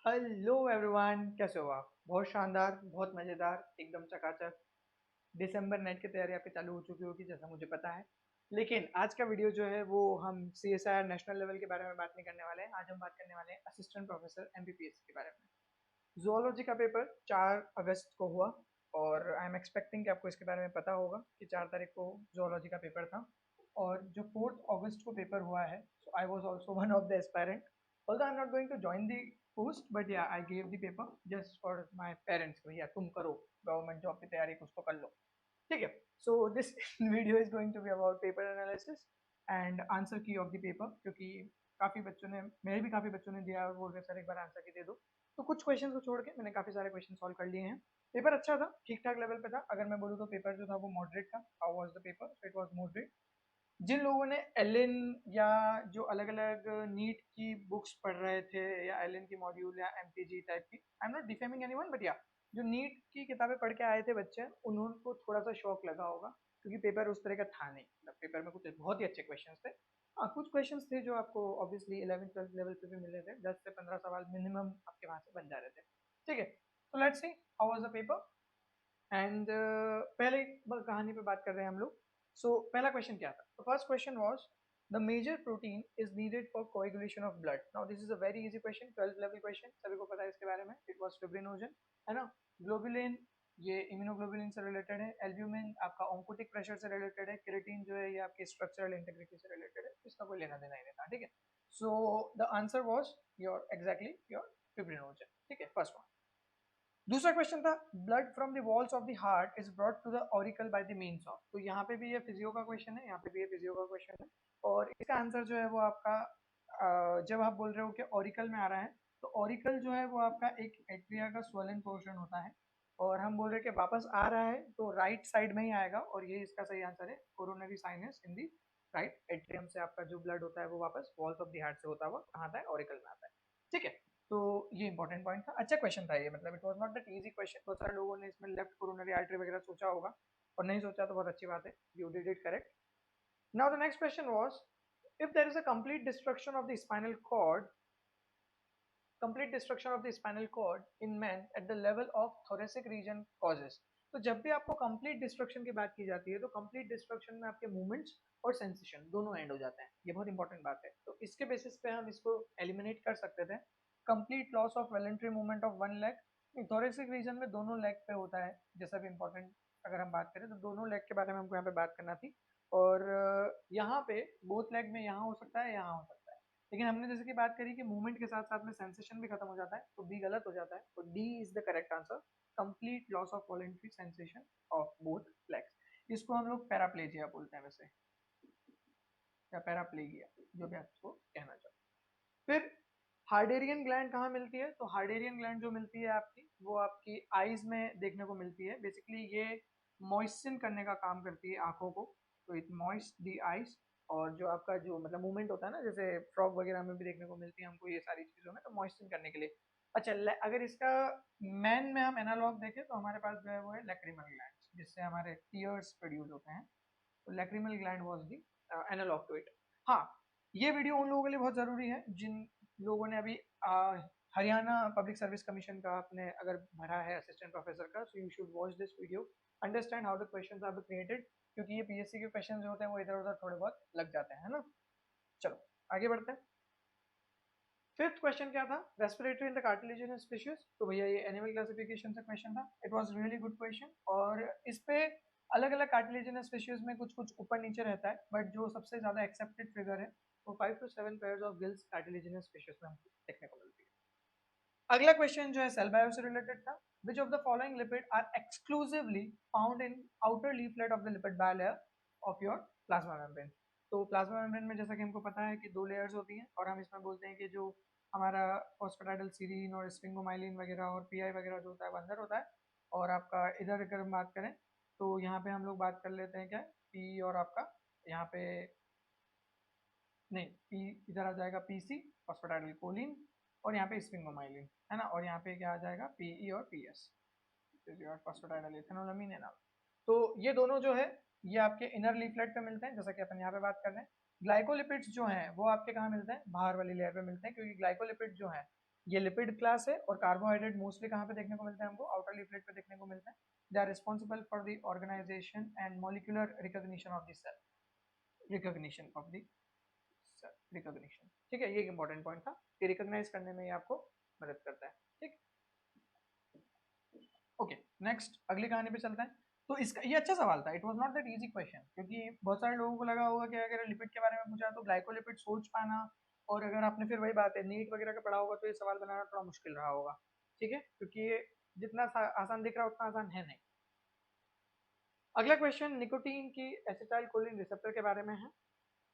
Hello everyone, कैसे हो आप? बहुत शानदार, बहुत मज़ेदार, एकदम चकाचक। दिसंबर नेट की तैयारी आपकी चालू हो चुकी होगी जैसा मुझे पता है। लेकिन आज का वीडियो जो है वो हम सीएसआर नेशनल लेवल के बारे में बात नहीं करने वाले हैं। आज हम बात करने वाले हैं असिस्टेंट प्रोफेसर एमपीपीएससी के बारे में। जूलॉजी का पेपर 4 अगस्त को हुआ और आई एम एक्सपेक्टिंग कि आपको इसके बारे में पता होगा कि 4 तारीख को जूलॉजी का पेपर था। और जो 4 अगस्त को पेपर हुआ है, so I was also one of the aspirant. Although I am not going to join the post, but yeah I gave the paper just for my parents. भैया तुम करो, गवर्नमेंट जॉब की तैयारी कुछ तो कर लो। ठीक है। So this video is going to be about paper analysis and answer key of the paper, क्योंकि काफ़ी बच्चों ने, मेरे भी काफ़ी बच्चों ने दिया और बोल रहे सर एक बार आंसर की दे दो। तो कुछ क्वेश्चन को छोड़ के मैंने काफ़ी सारे क्वेश्चन सॉल्व कर लिए हैं। पेपर अच्छा था, ठीक ठाक लेवल पे था। अगर मैं बोलूँ तो पेपर जो था वो मॉडरेट था। How was the paper? It was moderate. जिन लोगों ने एलन या जो अलग अलग नीट की बुक्स पढ़ रहे थे या एलन की मॉड्यूल या एमपीजी टाइप की, आई am not defaming anyone, but या जो नीट की किताबें पढ़ के आए थे बच्चे, उनको थोड़ा सा शौक लगा होगा, क्योंकि पेपर उस तरह का था नहीं। मतलब पेपर में कुछ बहुत ही अच्छे क्वेश्चंस थे। हाँ, कुछ क्वेश्चंस थे जो आपको ऑब्वियसली 11th 12th लेवल पे भी मिले थे। 10 से 15 सवाल मिनिमम आपके वहां से बन जा रहे थे। ठीक है, तो let's see how was the paper. And पहले कहानी पे बात कर रहे हैं हम लोग। सो पहला क्वेश्चन क्या था? तो first question was the major protein is needed for coagulation of blood. Now this is a very easy question, 12th level question, सभी को पता है इसके बारे में। इट वाज फिब्रिनोजन, है ना। ग्लोबुलिन, ये इम्यूनोग्लोबुलिन से रिलेटेड है। एल्ब्यूमिन आपका ऑन्कोटिक प्रेशर से रिलेटेड है। केराटिन जो है ये आपकी स्ट्रक्चरल इंटीग्रिटी से रिलेटेड है। इसका कोई लेना देना ही नहीं था। ठीक है, so the answer was your exactly your fibrinogen. ठीक है, फर्स्ट वन। दूसरा क्वेश्चन था blood from the walls of the heart is brought to the auricle by the means of. तो यहाँ पे भी ये फिजियो का क्वेश्चन है, यहाँ पे भी ये फिजियो का क्वेश्चन है। और इसका आंसर जो है वो आपका जब आप बोल रहे हो कि ऑरिकल में आ रहा है, तो ऑरिकल जो है वो आपका एक एट्रिया का स्वोलन पोर्शन होता है। और हम बोल रहे हैं कि वापस आ रहा है तो राइट साइड में ही आएगा, और ये इसका सही आंसर है। कोरोनरी साइनस इन दी राइट एट्रियम से आपका जो ब्लड होता है वो वापस वॉल्स ऑफ द हार्ट से होता हुआ कहाँ आता है? ऑरिकल में आता है। ठीक है, तो ये इंपॉर्टेंट पॉइंट था। अच्छा क्वेश्चन था ये, मतलब it was not that easy question. बहुत सारे लोगों ने इसमें लेफ्ट कोरोनरी आर्टरी वगैरह सोचा होगा, और नहीं सोचा तो बहुत अच्छी बात है, you did it correct. Now the next question was if there is a complete destruction of the spinal cord, complete destruction of the spinal cord in men at the level of thoracic region causes। तो जब भी आपको complete destruction की बात की जाती है तो कंप्लीट डिस्ट्रक्शन में आपके मूवमेंट्स और सेंसेशन दोनों एंड हो जाते हैं। ये बहुत इंपॉर्टेंट बात है। तो इसके बेसिस पे हम इसको एलिमिनेट कर सकते थे। Complete loss of voluntary movement of one leg, thoracic region में दोनों लेग पे होता है। जैसा भी इंपॉर्टेंट अगर हम बात करें तो दोनों लेग के बारे में हमको यहाँ पे बात करना थी। और यहाँ पे बोथ लेग में यहाँ हो सकता है, यहाँ हो सकता है। लेकिन हमने जैसे कि बात करी कि मूवमेंट के साथ साथ में सेंसेशन भी खत्म हो जाता है, तो बी गलत हो जाता है। तो D is the correct answer, complete loss of voluntary sensation of both flex. इसको हम लोग पैराप्लेजिया बोलते हैं वैसे, या पैराप्लेगिया, जो भी आप इसको कहना चाहो। फिर हार्डेरियन ग्लैंड कहाँ मिलती है? तो हार्डेरियन ग्लैंड जो मिलती है आपकी, वो आपकी आईज में देखने को मिलती है। बेसिकली ये मॉइस्चन करने का काम करती है आंखों को, तो इट मॉइस्ट दी आईज। और जो आपका जो मतलब मूवमेंट होता है ना, जैसे फ्रॉग वगैरह में भी देखने को मिलती है हमको ये सारी चीज़ों में, तो मॉइस्चन करने के लिए। अच्छा, अगर इसका मैन में हम एनालॉग देखें तो हमारे पास जो है वो है लैक्रिमल ग्लैंड, जिससे हमारे टीयर्स प्रोड्यूस होते हैं। तो lacrimal gland was the analogue to it. हाँ, ये वीडियो उन लोगों के लिए बहुत ज़रूरी है जिन लोगों ने अभी हरियाणा पब्लिक सर्विस कमीशन का आपने अगर भरा है असिस्टेंट प्रोफेसर का, so you should watch this video, understand how the questions are created, क्योंकि ये पीएससी के क्वेश्चन जो होते हैं वो इधर उधर थोड़े बहुत लग जाते हैं, है ना। चलो आगे बढ़ते हैं। फिफ्थ क्वेश्चन क्या था? Respiratory in the cartilaginous fishes. तो भैया ये एनिमल क्लासिफिकेशन से क्वेश्चन था। It was really good question. और इस पे अलग अलग कार्टिलेजिनस फिशेस में कुछ कुछ ऊपर नीचे रहता है, बट जो सबसे ज्यादा एक्सेप्टेड फिगर है वो 5 to 7 pairs of gills cartilaginous fishes में हमको देखने को मिलती है। अगला क्वेश्चन जो है सेल बायो से रिलेटेड था। Which of the following lipid are exclusively found in outer leaflet of the lipid bilayer of your plasma membrane. तो प्लाज्मा मेम्ब्रेन में जैसा कि हमको पता है कि 2 लेयर्स होती हैं, और हम इसमें बोलते हैं कि जो हमारा फॉस्फेटाइडल सीरीन और स्फिंगोमाइलिन वगैरह और पीआई वगैरह जो होता है वो अंदर होता है। और आपका इधर अगर हम बात करें तो यहाँ पे हम लोग बात कर लेते हैं क्या, पी और आपका यहाँ पे नहीं, पी इधर आ जाएगा पीसी फॉस्फेटाइडल कोलिन, और यहाँ पे स्फिंगोमाइलिन, है ना। और यहाँ पे क्या आ जाएगा? पीई और पीएस, फॉस्फेटाइडल इथेनोलामीन है ना। तो ये दोनों जो है ये आपके इनर लीफलेट पे मिलते हैं, जैसा कि अपन यहाँ पे बात कर रहे हैं। ग्लाइकोलिपिड्स जो हैं वो आपके कहाँ मिलते हैं? बाहर वाली लेयर पे मिलते हैं, क्योंकि ग्लाइकोलिपिड जो है ये लिपिड क्लास है और कार्बोहाइड्रेट मोस्टली कहाँ पे देखने को मिलता है हमको, आउटर लीफलेट पे देखने को मिलता है। They are responsible for the organisation and molecular recognition of the cell, recognition of the recognition. ठीक है, ये एक इंपॉर्टेंट पॉइंट था कि रिकॉग्नाइज करने में ये आपको मदद करता है। ठीक, ओके नेक्स्ट अगली कहानी पे चलते हैं। तो इसका ये अच्छा सवाल था, it was not that easy question, क्योंकि बहुत सारे लोगों को लगा होगा कि अगर लिपिड के बारे में पूछा तो ग्लाइकोलिपिड सोच पाना, और अगर आपने फिर वही बात है नीट वगैरह का पढ़ा होगा तो ये सवाल बनाना थोड़ा मुश्किल रहा होगा। ठीक है, क्योंकि ये जितना आसान दिख रहा है उतना आसान है नहीं। अगला क्वेश्चन निकोटीन की एसिटाइल कोलिन रिसेप्टर के बारे में है,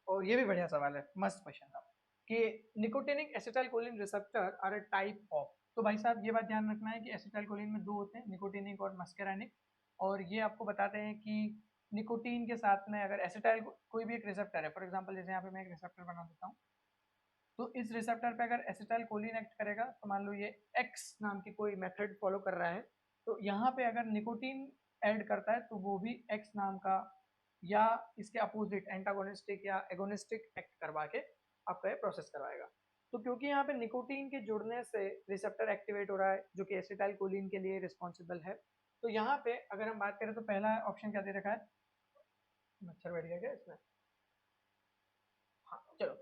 और ये भी बढ़िया सवाल है, मस्त क्वेश्चन था कि nicotinic acetyl choline receptor are a type of. तो भाई साहब ये बात ध्यान रखना है कि एसिटाइल कोलिन में दो होते हैं, निकोटिनिक और मस्केरानिक, और ये आपको बताते हैं कि निकोटीन के साथ में अगर एसिटाइल कोई भी एक रिसेप्टर है, फॉर एग्जांपल जैसे यहाँ पे मैं एक रिसेप्टर बना देता हूँ, तो इस रिसेप्टर पे अगर एसिटाइल कोलिन एक्ट करेगा तो मान लो ये एक्स नाम की कोई मेथड फॉलो कर रहा है, तो यहाँ पे अगर निकोटीन ऐड करता है तो वो भी एक्स नाम का या इसके अपोजिट एंटागोनिस्टिक या एगोनिस्टिक एक्ट करवा के आपका ये प्रोसेस करवाएगा। तो क्योंकि यहाँ पे निकोटीन के जुड़ने से रिसेप्टर एक्टिवेट हो रहा है जो कि एसिटाइल कोलिन के लिए रिस्पॉन्सिबल है, तो यहाँ पे अगर हम बात करें तो पहला ऑप्शन क्या दे रखा है, मच्छर बैठ गया क्या इसमें, हाँ चलो,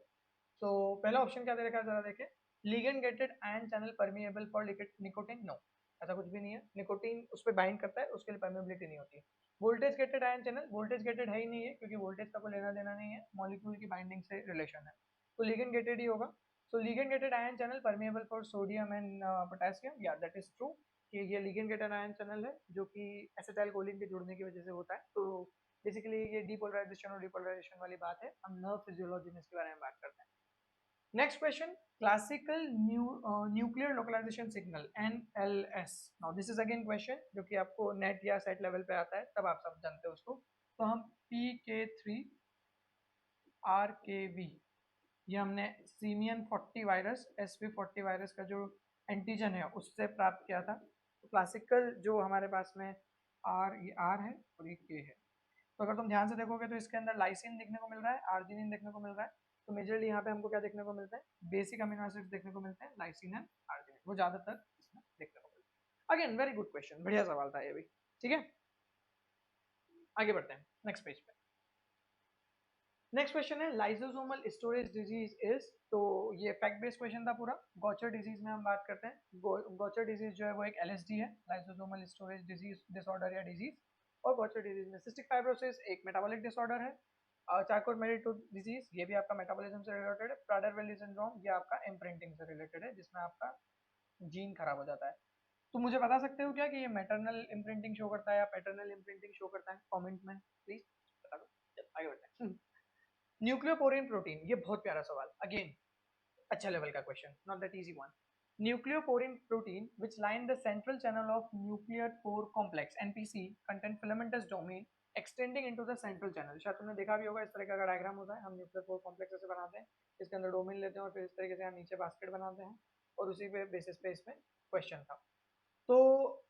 तो पहला ऑप्शन क्या दे रखा है जरा देखें, ligand gated ion channel permeable for nicotine, no ऐसा कुछ भी नहीं है, निकोटीन उस पर बाइंड करता है उसके लिए परमिएबिलिटी नहीं होती है। Voltage gated ion channel, voltage gated है ही नहीं है क्योंकि वोल्टेज का कोई लेना देना नहीं है, मॉलिक्यूल की बाइंडिंग से रिलेशन है, तो लिगेंड गेटेड ही होगा। So ligand gated ion channel permeable for sodium and potassium, yeah that is true कि ये लिगेंड गेटेड आयन चैनल है जो कि एसिटाइल कोलिन के जुड़ने की वजह से होता है। तो बेसिकली ये डीपोलराइजेशन और डिपोलराइजेशन वाली बात है, हम नर्व फिजियोलॉजी में इसके बारे में बात करते हैं। Next question, classical nuclear localization signal NLS. Now this is again question जो कि आपको नेट या सेट लेवल पे आता है, तब आप सब जानते हो उसको। तो हम PK3RKV ये हमने सीमियन 40 वायरस SV40 वायरस का जो एंटीजन है उससे प्राप्त किया था। तो क्लासिकल जो हमारे पास में ये R है और ये K है, तो अगर तुम ध्यान से देखोगे तो इसके अंदर लाइसिन देखने को मिल रहा है, आर्जिनिन देखने को मिल रहा है, तो मेजरली यहाँ पे हमको क्या देखने को मिलता है, बेसिक अमीनो एसिड्स देखने को मिलते हैं, लाइसिन एंड आर्जिनिन, वो ज्यादातर इसमें देखने को मिलता है। अगेन वेरी गुड क्वेश्चन, बढ़िया सवाल था ये भी। ठीक है, आगे बढ़ते हैं नेक्स्ट पेज पे। नेक्स्ट क्वेश्चन है लाइसोसोमल स्टोरेज डिजीज इज, तो ये फैक्ट बेस्ड क्वेश्चन था पूरा। गॉचर डिजीज में हम बात करते हैं, गॉचर डिजीज जो है वो एक एलएसडी है, लाइसोसोमल स्टोरेज डिजीज डिसऑर्डर या डिजीज, और गॉचर डिजीज में सिस्टिक फाइब्रोसिस एक मेटाबॉलिक डिसऑर्डर है, चार्कोट मेलिटोस डिजीज ये भी आपका मेटाबॉलिज्म से रिलेटेड है, प्राडर वेली सिंड्रोम ये आपका इम्प्रिंटिंग से रिलेटेड है जिसमें आपका जीन खराब हो जाता है। तो मुझे बता सकते हो क्या कि ये मैटरनल इम्प्रिंटिंग शो करता है या पैटर्नल इम्प्रिंटिंग शो करता है, कमेंट में प्लीज बता दो। चल आगे बढ़ते हैं। न्यूक्लियोपोरिन प्रोटीन, ये बहुत प्यारा सवाल, अगेन अच्छा लेवल का question, not that easy one. Nucleoporin protein which line the central channel of nuclear pore complex NPC contain filamentous domain extending into the central channel। शायद तुमने देखा भी होगा इस तरह का डायग्राम होता है, हम न्यूक्लियर पोर कॉम्प्लेक्स ऐसे बनाते हैं, इसके अंदर डोमेन लेते हैं और फिर इस तरीके से हम नीचे बास्केट बनाते हैं, और उसी पे बेसिस पे इसमें क्वेश्चन था। तो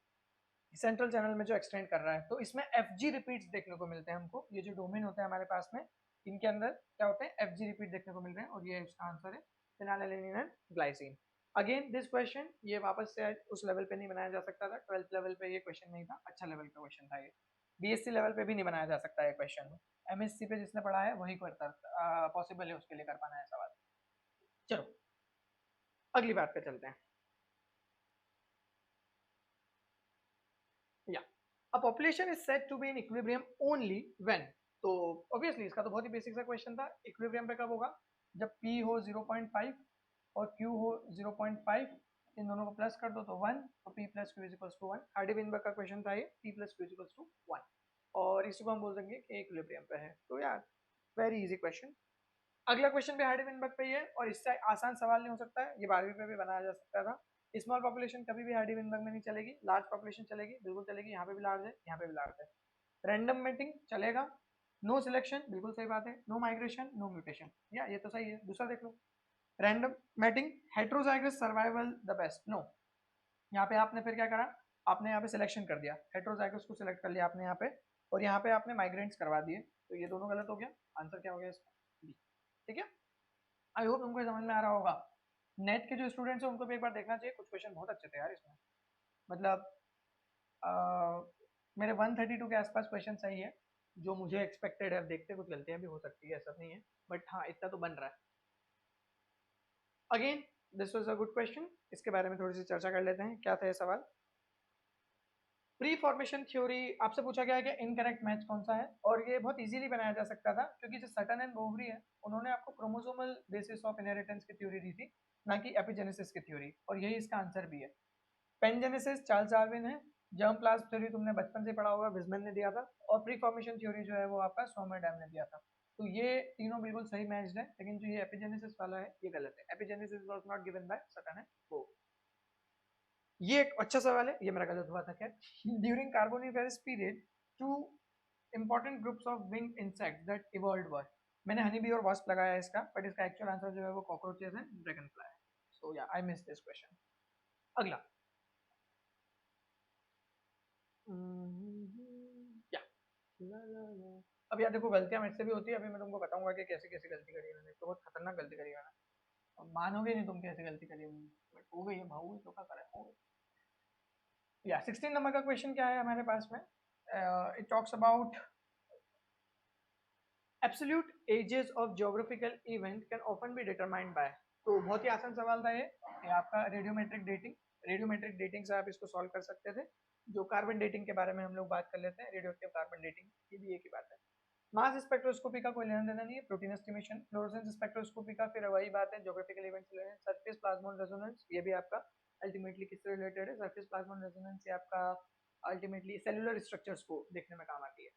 सेंट्रल चैनल में जो एक्सटेंड कर रहा है, तो इसमें FG रिपीट्स देखने को मिलते हैं हमको, ये जो डोमेन होते हैं हमारे पास में इनके अंदर क्या होते हैं, FG रिपीट देखने को मिल रहे हैं, और ये इसका आंसर है phenylalanine and glycine. Again this question ये वापस से उस लेवल पे नहीं बनाया जा सकता था, 12th लेवल पे ये क्वेश्चन नहीं था, अच्छा लेवल का क्वेश्चन था ये, BSc लेवल पे भी नहीं बनाया जा सकता है क्वेश्चन, MSc पे जिसने पढ़ा है वही करता पॉसिबल है उसके लिए कर पाना है सवाल। चलो अगली बात पे चलते हैं। या a population is said to be in equilibrium only when, तो ऑब्वियसली इसका तो बहुत ही बेसिक सा क्वेश्चन था, इक्विलिब्रियम पे कब होगा, जब p हो 0.5 और q हो 0.5, इन दोनों को प्लस कर दो तो 1, तो p plus Q is equals to 1, Hardy Weinberg का क्वेश्चन था ये, p plus Q is equals to 1, और इसको हम बोल देंगे कि इक्विलिब्रियम पे है। तो यार वेरी इजी क्वेश्चन। अगला क्वेश्चन भी हार्डी-विनबर्ग पे ही है, और इससे आसान सवाल नहीं हो सकता है, ये 12वीं पे भी बनाया जा सकता था। स्मॉल पॉपुलेशन कभी भी हार्डी-विनबर्ग में नहीं चलेगी, लार्ज पॉपुलेशन चलेगी, बिल्कुल चलेगी, यहाँ पे भी लार्ज है, यहाँ पे भी लार्ज है। रैंडम मेटिंग चलेगा, नो सिलेक्शन बिल्कुल सही बात है, नो माइग्रेशन नो म्यूटेशन, या ये तो सही है। दूसरा देख लो, random mating heterozygous survival the best, no, यहाँ पे आपने फिर क्या करा, आपने यहाँ पे सिलेक्शन कर दिया, हेट्रोजाइगस को सिलेक्ट कर लिया आपने यहाँ पे, और यहाँ पे आपने माइग्रेंट्स करवा दिए, तो ये दोनों गलत हो गया, आंसर क्या हो गया इसका, बी। ठीक है, आई होप तुमको समझ में आ रहा होगा। नेट के जो स्टूडेंट्स हैं उनको भी एक बार देखना चाहिए, कुछ क्वेश्चन बहुत अच्छे थे यार इसमें, मतलब मेरे 132 के आसपास क्वेश्चन सही है जो मुझे एक्सपेक्टेड है। अब देखते, कुछ गलतियां भी हो सकती है, ऐसा नहीं है, बट हाँ इतना तो बन रहा है। Again this was a good question, इसके बारे में थोड़ी सी चर्चा कर लेते हैं। क्या था ये सवाल? प्री फॉर्मेशन थ्योरी आपसे पूछा गया है कि इनकरेक्ट मैच कौन सा है, और ये बहुत इजीली बनाया जा सकता था क्योंकि जो सटन एंड बोवरी है उन्होंने आपको क्रोमोसोमल बेसिस ऑफ इनहेरिटेंस की थ्योरी दी थी, ना कि एपिजेनेसिस की थ्योरी, और यही इसका आंसर भी है। पेनजेनेसिस चार्ल्स डार्विन है, जर्म प्लाज्म थ्योरी तुमने बचपन से पढ़ा होगा, विजमन ने दिया था, और प्री फॉर्मेशन थ्योरी जो है वो आपका सोमरडैम ने दिया था। तो ये तीनों बिल्कुल सही मैच्ड है, लेकिन जो ये एपिजेनेसिस वाला है ये गलत है। Epigenesis was not given by Sutton and Boveri. ये एक अच्छा सवाल है, ये मेरा गलत हुआ था। खैर, during Carboniferous period two important groups of winged insects that evolved were. मैंने हनी बी और वास्प लगाया है इसका, बट इसका एक्चुअल आंसर जो है वो कॉकरोचेस एंड ड्रैगन फ्लाई है। सो या आई मिस दिस क्वेश्चन। अगला क्या, ला ला ला। अब यार देखो, गलतियां मेरे से भी होती है, अभी मैं तुमको बताऊंगा कि कैसे कैसे गलती करी है मैंने, तो बहुत खतरनाक गलती करी है मैंने। अब मानोगे नहीं तुम कैसे गलती करी है मैंने, बट हो गई है भाऊ, तो क्या करें, हो गई। या 16 नंबर का क्वेश्चन क्या है हमारे पास में? It talks about absolute ages of geographical event can often be determined by. तो बहुत ही आसान सवाल था ये आपका रेडियोमेट्रिक डेटिंग। रेडियोमेट्रिक डेटिंग से आप इसको सॉल्व कर सकते थे। जो कार्बन डेटिंग के बारे में हम लोग बात कर लेते हैं, रेडियो एक्टिव कार्बन डेटिंग, ये भी एक ही बात है। मास स्पेक्ट्रोस्कोपी का कोई लेना देना नहीं है, प्रोटीन एस्टिमेशन। फ्लोरोसेंस स्पेक्ट्रोस्कोपी का फिर वही बात है, ज्योग्राफिकल इवेंट से लेना। सरफेस प्लाज्मोन रेजोनेंस, ये भी आपका अल्टीमेटली किससे रिलेटेड है? सरफेस प्लाज्मोन रेजोनेंस से आपका अल्टीमेटली सेलुलर स्ट्रक्चर्स को देखने में काम आती है।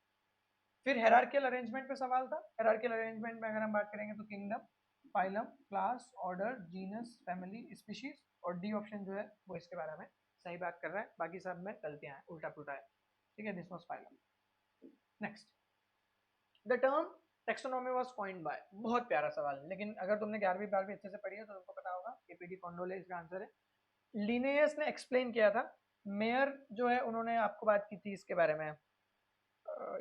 फिर हेरार्कियल अरेंजमेंट पे सवाल था। हेरार्कियल अरेंजमेंट में अगर हम बात करेंगे तो kingdom, phylum, class, order, genus, family, species, और डी ऑप्शन जो है वो इसके बारे में सही बात कर रहा है, बाकी सब में गलतियां हैं, उल्टा पुल्टा है। ठीक है, this was phylum. Next, the term taxonomy was coined bye. बहुत प्यारा सवाल है, लेकिन अगर तुमने 11वीं 12वीं अच्छे से पढ़ी है तो तुमको पता होगा, एपीडी कॉन्डोले इसका आंसर है। लिनेयस ने एक्सप्लेन किया था। मेयर जो है उन्होंने आपको बात की थी इसके बारे में,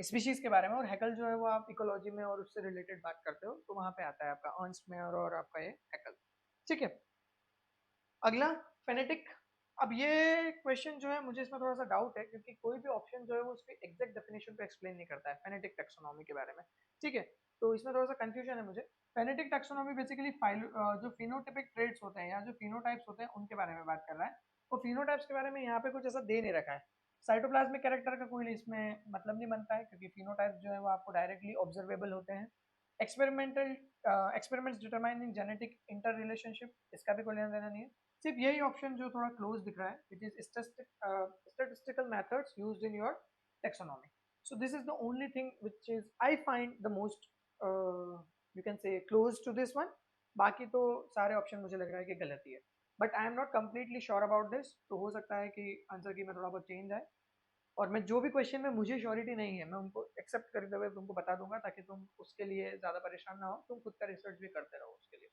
स्पीशीज के बारे में, और हैकल जो है वो आप इकोलॉजी में और उससे रिलेटेड बात करते हो तो वहां पे आता है आपका अर्नस्ट मेयर और आपका ये हैकल। ठीक है, अगला फेनेटिक। अब ये क्वेश्चन जो है मुझे इसमें थोड़ा सा डाउट है, क्योंकि कोई भी ऑप्शन जो है वो उसकी एग्जैक्ट डेफिनेशन पे एक्सप्लेन नहीं करता है फेनेटिक टैक्सोनॉमी के बारे में। ठीक है, तो इसमें थोड़ा सा कंफ्यूजन है मुझे। फेनेटिक टैक्सोनॉमी बेसिकली जो फिनोटाइपिक ट्रेट्स होते हैं या जो फिनोटाइप्स होते हैं उनके बारे में बात कर रहा है। और फिनोटाइप्स के बारे में यहाँ पे कुछ ऐसा दे नहीं रखा है। साइटोप्लाज्मिक कैरेक्टर का कोई इसमें मतलब नहीं बनता है, क्योंकि फिनोटाइप जो है वो आपको डायरेक्टली ऑब्जर्वेबल होते हैं। Experimental experiments determining genetic inter relationship, इसका भी कोई लेना देना नहीं है। सिर्फ यही ऑप्शन जो थोड़ा क्लोज दिख रहा है, which is statistical methods used in your taxonomy. So this is the only thing which is I find the most you can say close to this one. बाकी तो सारे ऑप्शन मुझे लग रहा है कि गलत ही है, but I am not completely sure about this, तो हो सकता है कि आंसर की में थोड़ा बहुत चेंज आए। और मैं जो भी क्वेश्चन में मुझे श्योरिटी नहीं है मैं उनको एक्सेप्ट करते हुए तुमको बता दूंगा, ताकि तुम उसके लिए ज़्यादा परेशान ना हो, तुम खुद का रिसर्च भी करते रहो उसके लिए।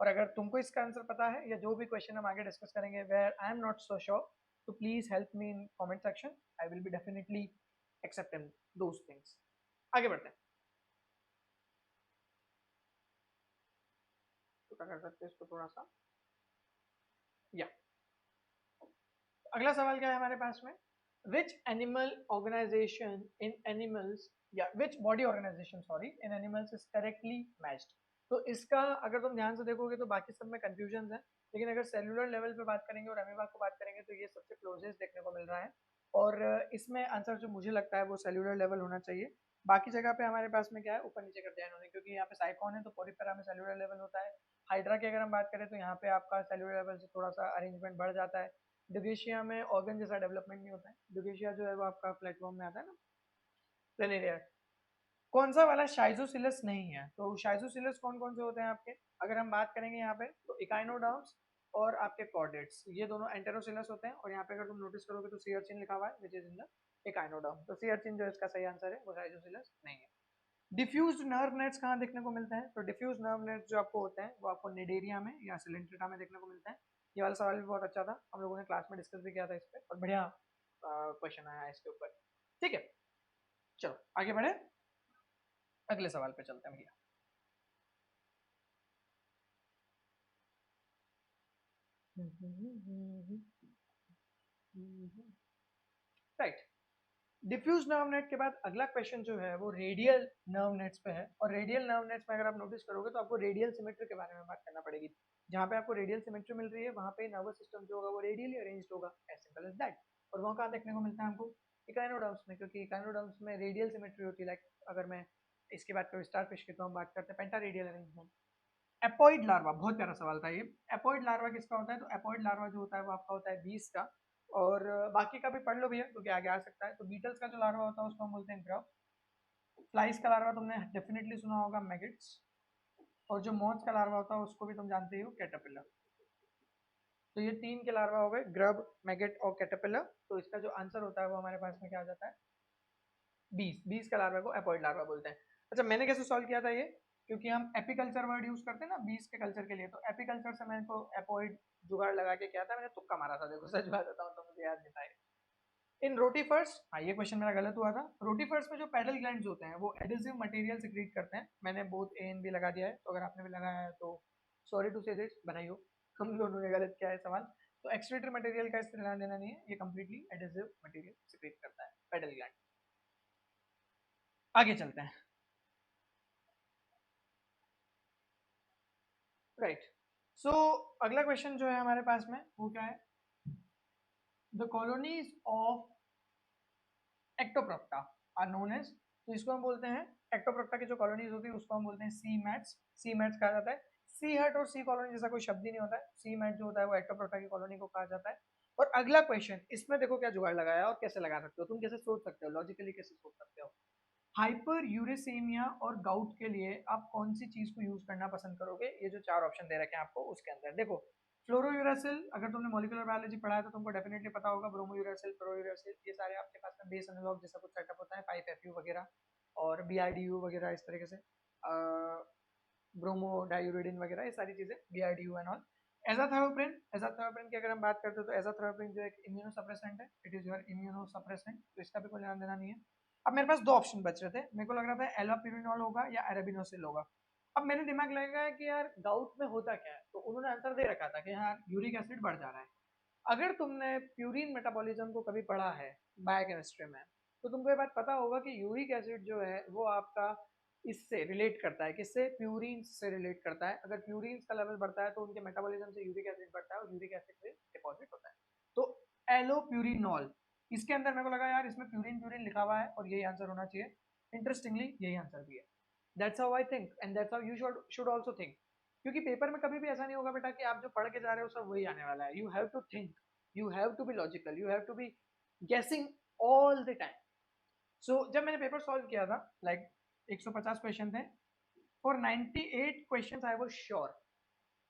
और अगर तुमको इसका आंसर पता है या जो भी क्वेश्चन हम आगे डिस्कस करेंगे where I am not so sure, तो please help me in comment section. I will be definitely accepting those things. आगे बढ़ते हैं, तो क्या कर सकते हैं इसको थोड़ा सा, या अगला सवाल क्या है हमारे पास में? Which animal organisation in animals, या which body organisation sorry in animals is correctly matched. तो इसका अगर तुम ध्यान से देखोगे तो बाकी सब में कंफ्यूजन है, लेकिन अगर सेलुलर लेवल पे बात करेंगे और अमीबा को बात करेंगे तो ये सबसे क्लोजेस्ट देखने को मिल रहा है। और इसमें आंसर जो मुझे लगता है वो सेलुलर लेवल होना चाहिए। बाकी जगह पे हमारे पास में क्या है, ऊपर नीचे कर दिया इन्होंने, क्योंकि यहाँ पे साइकॉन है तो पोरिफेरा में सेलुलर लेवल होता है। हाइड्रा की अगर हम बात करें तो यहाँ पे आपका सेलुलर लेवल से थोड़ा सा अरेंजमेंट बढ़ जाता है। ड्यूगेशिया में ऑर्गन जैसा डेवलपमेंट नहीं होता है, ड्यूगेशिया जो है वो आपका प्लेटफॉर्म में आता है ना, प्लेनेरिया। कौन सा वाला शाइजोसिलस नहीं है? तो शाइजोसिलस कौन कौन से होते हैं आपके, अगर हम बात करेंगे यहाँ पे तो इकाइनोडर्म्स और आपके कॉर्डेट्स, ये दोनों एंटेरोसिलस होते हैं। और यहाँ पे अगर तुम नोटिस करोगे तो सीआरचिन लिखा हुआ है which is in the echinoderm, तो सीआरचिन जो इसका सही आंसर है वो शाइजोसिलस नहीं है। डिफ्यूज्ड नर्व नेट्स कहाँ देखने को मिलते हैं? तो डिफ्यूज नर्व नेट्स जो आपको होते हैं वो आपको निडेरिया में या सिलेंट्रेटा में देखने को मिलते हैं। ये वाला सवाल भी बहुत अच्छा था, हम लोगों ने क्लास में डिस्कस भी किया था इस पर, और बढ़िया क्वेश्चन आया इसके ऊपर। ठीक है, चलो आगे बढ़े, अगले सवाल पे चलते हैं भैया। राइट। डिफ्यूज नर्व नेट के बाद अगला क्वेश्चन जो है वो रेडियल नर्व नेट्स पे है, और रेडियल नर्व नेट्स में अगर आप नोटिस करोगे तो आपको रेडियल सिमेट्री के बारे में बात करना पड़ेगी। जहाँ पे आपको रेडियल सिमेट्री मिल रही है वहाँ पे नर्वस सिस्टम जो होगा वो रेडियली अरेंज्ड होगा, एज सिंपल एज दैट। और वहाँ कहाँ देखने को मिलता है हमको? इकाइनोडर्म्स में, क्योंकि इकाइनोडर्म्स में रेडियल सिमेट्री होती है। लाइक अगर मैं इसकी बात करूँ स्टार फिश की, तो हम बात करते हैं पेंटा रेडियल अरेंजमेंट। एपॉइड लार्वा, बहुत प्यारा सवाल था ये। एपॉइड लार्वा किसका होता है? तो एपॉइड लार्वा जो होता है वो आपका होता है बीस का। और बाकी का भी पढ़ लो भैया क्योंकि आगे आ सकता है। तो बीटल्स का जो लार्वा होता है उसको हम बोलते हैं ग्रब। फ्लाइज का लार्वा तुमने डेफिनेटली सुना होगा मैगेट्स। और जो मॉथ्स का लार्वा होता है उसको भी तुम जानते हो, कैटरपिलर। तो ये तीन के लार्वा हो गए, ग्रब, मैगेट और कैटरपिलर। तो इसका जो आंसर होता है वो हमारे पास में क्या आ जाता है? बीस। बीस का लार्वा को एपॉइड लार्वा बोलते हैं। अच्छा, मैंने कैसे सॉल्व किया था ये? क्योंकि हम एपिकल्चर वर्ड यूज करते हैं ना बीस के कल्चर के लिए, तो एपिकल्चर से मैंने तो एपॉइड जुगाड़ लगा के किया था। मैंने तुक्का मारा था, देखो सच बात बताऊं तो मुझे याद नहीं था। इन रोटीफर्स, हाँ ये क्वेश्चन मेरा गलत हुआ था। रोटीफर्स में जो पेडल ग्लैंड्स होते हैं वो एडिसिव मटेरियल सिक्रीट करते हैं। मैंने बोथ ए एंड बी लगा दिया है, तो अगर आपने भी लगाया है तो सॉरी टू से दिस, बधाई हो, हम दोनों ने गलत किया है सवाल। तो एक्सक्रीटरी मटेरियल का इससे लेना देना नहीं है, ये कंप्लीटली एडिसिव मटेरियल सिक्रीट करता है पेडल ग्लैंड। आगे चलते हैं। राइट। सो अगला क्वेश्चन जो है हमारे पास में वो क्या है? The colonies of Ectoprocta are known as, तो इसको हम बोलते हैं एक्टोप्रोक्टा की जो कॉलोनीज होती है उसको हम बोलते हैं सी मैट्स। सी मैट्स कहा जाता है। सी हट और सी कॉलोनी जैसा कोई शब्द ही नहीं होता है। सी मैट जो होता है वो एक्टोप्रोक्टा की कॉलोनी को कहा जाता है। और अगला क्वेश्चन, इसमें देखो क्या जुगाड़ लगाया और कैसे लगा सकते हो तुम, कैसे सोच सकते हो लॉजिकली, कैसे सोच सकते हो। हाइपर यूरेसीमिया और गाउट के लिए आप कौन सी चीज को यूज करना पसंद करोगे? ये जो चार ऑप्शन दे रखे हैं आपको उसके अंदर देखो, फ्लोरोयूरासिल, अगर तुमने मॉलिक्यूलर बायोलॉजी पढ़ा है तो तुमको डेफिनेटली पता होगा। ब्रोमोयूरासिल, फ्लोरोयूरासिल, ये सारे आपके पास में बेस एनालॉग जैसा कुछ सेटअप होता है, 5FU वगैरह और BRDU वगैरह इस तरीके से, ब्रोमो डायूरिडिन वगैरह ये सारी चीजें, BRDU एंड ऑल। एजाथायोप्रिन, एजाथायोप्रिन की अगर हम बात करते हैं तो एजाथायोप्रिन जो एक इम्यूनोसप्रेसेंट है, इट इज योर इम्यूनोसप्रेसेंट, तो इसका भी कोई लेना देना नहीं है। अब मेरे पास दो ऑप्शन बच रहे थे, मेरे को लग रहा था एलोपिरिनॉल होगा या अरेबिनोसिल होगा। अब मैंने दिमाग लगाया कि यार गाउट में होता क्या है, तो उन्होंने आंसर दे रखा था कि यार यूरिक एसिड बढ़ जा रहा है। अगर तुमने प्यूरिन मेटाबॉलिज्म को कभी पढ़ा है बायोकेमिस्ट्री में, तो तुमको ये बात पता होगा कि यूरिक एसिड जो है वो आपका इससे रिलेट करता है, किससे? प्यूरिन से रिलेट करता है। अगर प्यूरिन का लेवल बढ़ता है तो उनके मेटाबॉलिज्म से यूरिक एसिड बढ़ता है और यूरिक एसिड से डिपॉजिट होता है। तो एलोप्यूरिनॉल, इसके अंदर मेरे को लगा यार इसमें प्यूरिन प्यूरिन लिखा हुआ है और यही आंसर होना चाहिए। इंटरेस्टिंगली यही आंसर भी है। That's how I think and that's how you should also think. क्योंकि पेपर में कभी भी ऐसा नहीं होगा बेटा कि आप जो पढ़ के जा रहे हो सब वही आने वाला है। You have to think, you have to be logical, you have to be guessing all the time. So जब मैंने पेपर सॉल्व किया था, लाइक 150 क्वेश्चन थे, for 98 question I was sure,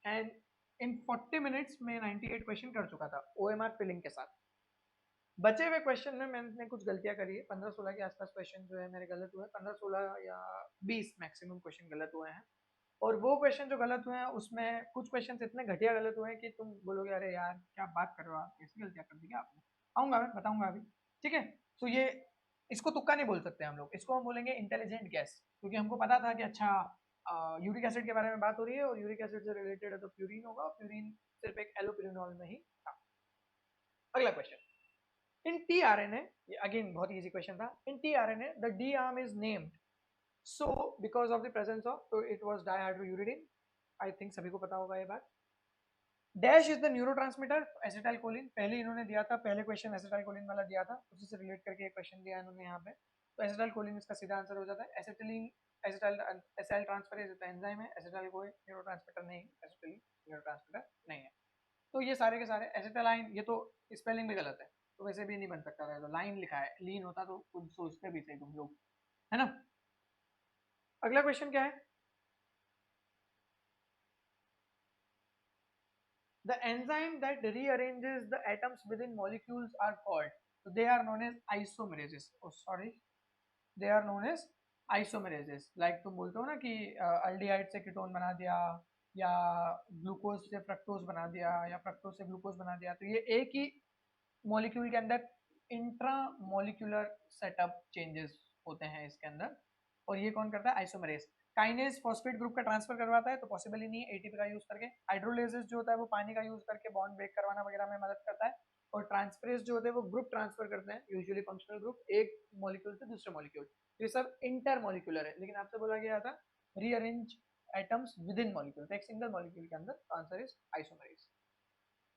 and in 40 minutes में 98 क्वेश्चन कर चुका था OMR filling के साथ। बचे हुए क्वेश्चन में मैंने कुछ गलतियां करी है, 15-16 के आसपास क्वेश्चन जो है मेरे गलत हुए हैं, 15-16 या 20 मैक्सिमम क्वेश्चन गलत हुए हैं। और वो क्वेश्चन जो गलत हुए हैं उसमें कुछ क्वेश्चन इतने घटिया गलत हुए हैं कि तुम बोलोगे अरे यार क्या बात कर रहे हो आप, ऐसी गलतियां कर दी क्या आपने। आऊंगा, मैं बताऊंगा अभी, ठीक है। तो ये, इसको तुक्का नहीं बोल सकते हम लोग, इसको हम बोलेंगे इंटेलिजेंट गैस, क्योंकि हमको पता था कि अच्छा यूरिक एसिड के बारे में बात हो रही है और यूरिक एसिड से रिलेटेड है तो प्यूरिन होगा, और प्यूरिन सिर्फ एक एलोपिरिनॉल में ही था। अगला क्वेश्चन, इन tRNA, ये अगेन बहुत इजी क्वेश्चन था। इन tRNA the D arm is named so because of the presence of, so it was dihydrouridine, I think सभी को पता होगा ये बात। Dash is the neurotransmitter, acetyl choline, पहले इन्होंने दिया था, पहले क्वेश्चन एसिटाइल कोलिन वाला दिया था, उसी से रिलेट करके एक क्वेश्चन दिया इन्होंने यहाँ पे। तो एसिटाइल कोलिन इसका सीधा आंसर हो जाता है। Acetylene, acetyl acetyl transferase enzyme है, एसिटाइल कोई न्यूरोट्रांसमीटर नहीं, एसिटिलीन न्यूरोट्रांसमीटर नहीं है। तो ये सारे के सारे एसिटाइलाइन, ये तो स्पेलिंग भी गलत है तो वैसे भी नहीं बन सकता था, तो लाइन लिखा है, लीन होता तो कुछ सोचते भी थे तुम लोग, है ना। अगला क्वेश्चन क्या है? The enzyme that rearranges the atoms within molecules are called, so they are known as isomerases. Oh sorry, they are known as isomerases. Like तुम बोलते हो ना कि अल्डिहाइड से कीटोन बना दिया, या ग्लूकोज से फ्रक्टोज बना दिया, या फ्रक्टोज से ग्लूकोज बना दिया, तो ये एक ही मॉलिक्यूल के अंदर इंट्रा मॉलिक्यूलर सेटअप चेंजेस होते हैं इसके अंदर, और ये कौन करता है? आइसोमरेज। काइनेज फॉस्फेट ग्रुप का ट्रांसफर करवाता है तो पॉसिबल ही नहीं है एटीपी का यूज करके। हाइड्रोलाइसिस जो होता है वो पानी का यूज करके बॉन्ड ब्रेक करवाना वगैरह में मदद करता है। और ट्रांसफरेज जो होते हैं वो ग्रुप ट्रांसफर करते हैं, यूजुअली फंक्शनल ग्रुप, एक मॉलिक्यूल से दूसरे मॉलिक्यूल। ये सब इंटर मॉलिक्यूलर है, लेकिन आपसे बोला गया था rearrange atoms with in molecule, एक सिंगल मॉलिक्यूल के अंदर। Answer is isomerase.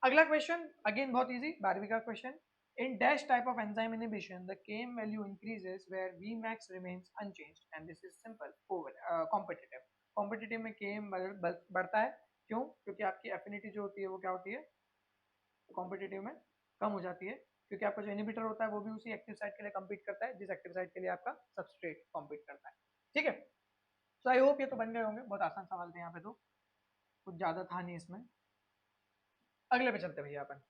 अगला क्वेश्चन अगेन बहुत इजी, 12वीं का question. In dash type of enzyme inhibition, the Km value increases where Vmax remains unchanged, and this is simple. Competitive. Competitive में Km बढ़ता है, क्यों? क्योंकि आपकी affinity जो होती है वो क्या होती है, कॉम्पिटिटिव में कम हो जाती है, क्योंकि आपका जो इनिबिटर होता है वो भी उसी एक्टिव साइट के लिए कम्पीट करता है जिस एक्टिव साइट के लिए आपका सबस्ट्रेट कम्पीट करता है। ठीक है, सो आई होप ये तो बन गए होंगे, बहुत आसान सवाल थे यहाँ पे, तो कुछ ज्यादा था नहीं इसमें। अगले पे चलते भैया अपन।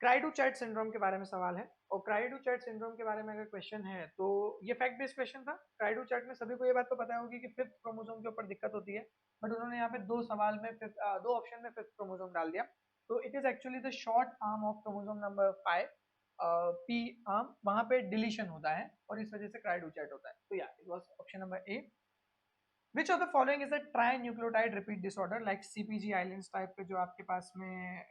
क्राइडू-चैट सिंड्रोम के बारे में सवाल है, और क्राइडू-चैट सिंड्रोम के बारे में अगर क्वेश्चन है तो ये फैक्ट बेस्ड क्वेश्चन था। क्राइडू-चैट में सभी को ये बात तो पता होगी कि फिफ्थ क्रोमोसोम के ऊपर दिक्कत होती है, बट उन्होंने यहाँ पे दो सवाल में दो ऑप्शन में फिफ्थ क्रोमोसोम डाल दिया। तो it is actually the short arm of chromosome number 5, P arm, वहां पे डिलीशन होता है और इस वजह से क्राइडू-चैट होता है। तो या it was option number A. Which of the following is a trinucleotide repeat disorder like CPG islands type के जो आपके पास में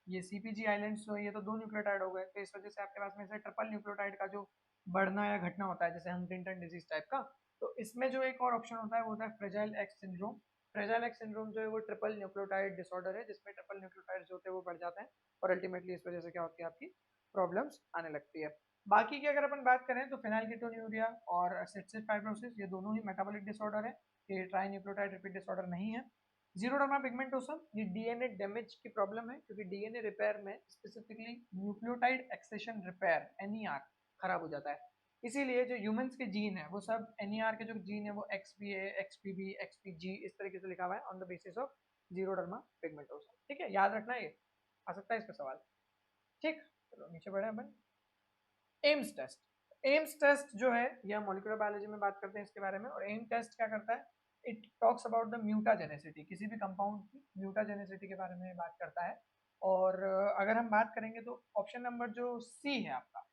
ये CPG islands जो ये तो दो न्यूक्लियोटाइड हो गए, तो इस वजह से आपके पास में से ट्रिपल न्यूक्लियोटाइड का जो बढ़ना या घटना होता है जैसे हंटिंगटन डिजीज टाइप का। तो इसमें जो एक और ऑप्शन होता है वो होता है fragile x syndrome. Fragile x syndrome जो है वो ट्रिपल न्यूक्लियोटाइड डिसऑर्डर है जिसमें ट्रिपल न्यूक्लियोटाइड जो होते हैं वो बढ़ जाते हैं और अल्टीमेटली इस वजह से क्या होती है, आपकी प्रॉब्लम्स आने लगती है। बाकी की अगर अपन बात करें तो फिनाइलकीटोन्यूरिया और सिस्टिक फाइब्रोसिस ये दोनों ही मेटाबॉलिक डिसऑर्डर है, ये ट्राइन्यूक्लियोटाइड रिपीट डिसऑर्डर नहीं है। जीरोडर्मा पिगमेंटोसम ये डीएनए डैमेज की प्रॉब्लम है, क्योंकि डीएनए रिपेयर में specifically nucleotide accession repair NER खराब हो जाता है, इसीलिए जो ह्यूमंस के जीन है वो सब एनईआर के जो जीन है वो एक्सपीए एक्सपीबी एक्सपीजी इस तरीके से लिखा हुआ है ऑन द बेसिस ऑफ जीरोडर्मा पिगमेंटोसम। ठीक है, याद रखना, ये आ सकता है इस पर सवाल। ठीक, चलो नीचे बढ़े अपन। एम्स टेस्ट, एम्स टेस्ट जो है यह मॉलिक्यूलर बायोलॉजी में बात करते हैं इसके बारे में, और एम टेस्ट क्या करता है, इट टॉक्स अबाउट द म्यूटाजेनेसिटी, किसी भी कंपाउंड की म्यूटाजेनेसिटी के बारे में बात करता है। और अगर हम बात करेंगे तो ऑप्शन नंबर जो सी है आपका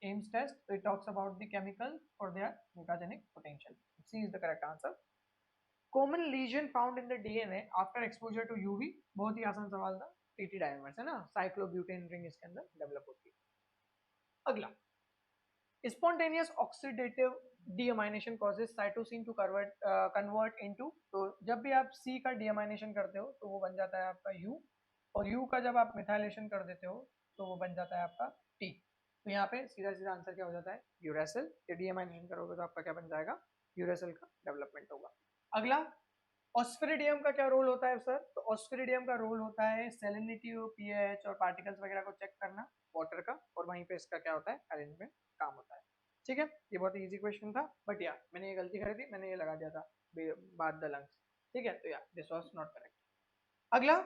Ames test, it talks about the chemical और their mutagenic potential, C is the correct answer. Common lesion found in the DNA after exposure to UV, बहुत ही आसान सवाल था, टीटी डायमर्स है ना, साइक्लोब्यूटेन रिंग इसके अंदर डेवलप होती है। अगला, spontaneous oxidative deamination causes cytosine to convert into, तो जब भी आप C का deamination करते हो तो वो बन जाता है आपका U, और U का जब आप मिथाइलेशन कर देते हो तो वो बन जाता है आपका T। तो यहाँ पे सीधा सीधा आंसर क्या हो जाता है, यूरेसिल। ये deamination करोगे तो आपका क्या बन जाएगा, यूरेसिल का डेवलपमेंट होगा। अगला, ऑस्फेरिडियम का क्या रोल होता है सर, तो ऑस्फेरिडियम का रोल होता है सैलिनिटी, पीएच और पार्टिकल्स वगैरह को चेक करना वाटर का, और वहीं पे इसका क्या होता है, अरेंजमेंट काम होता है। ठीक है, ये बहुत इजी क्वेश्चन था, बट यार मैंने ये गलती करी थी, मैंने ये लगा दिया था बाद द लंग्स। ठीक है, तो यार दिस वाज नॉट करेक्ट। अगला,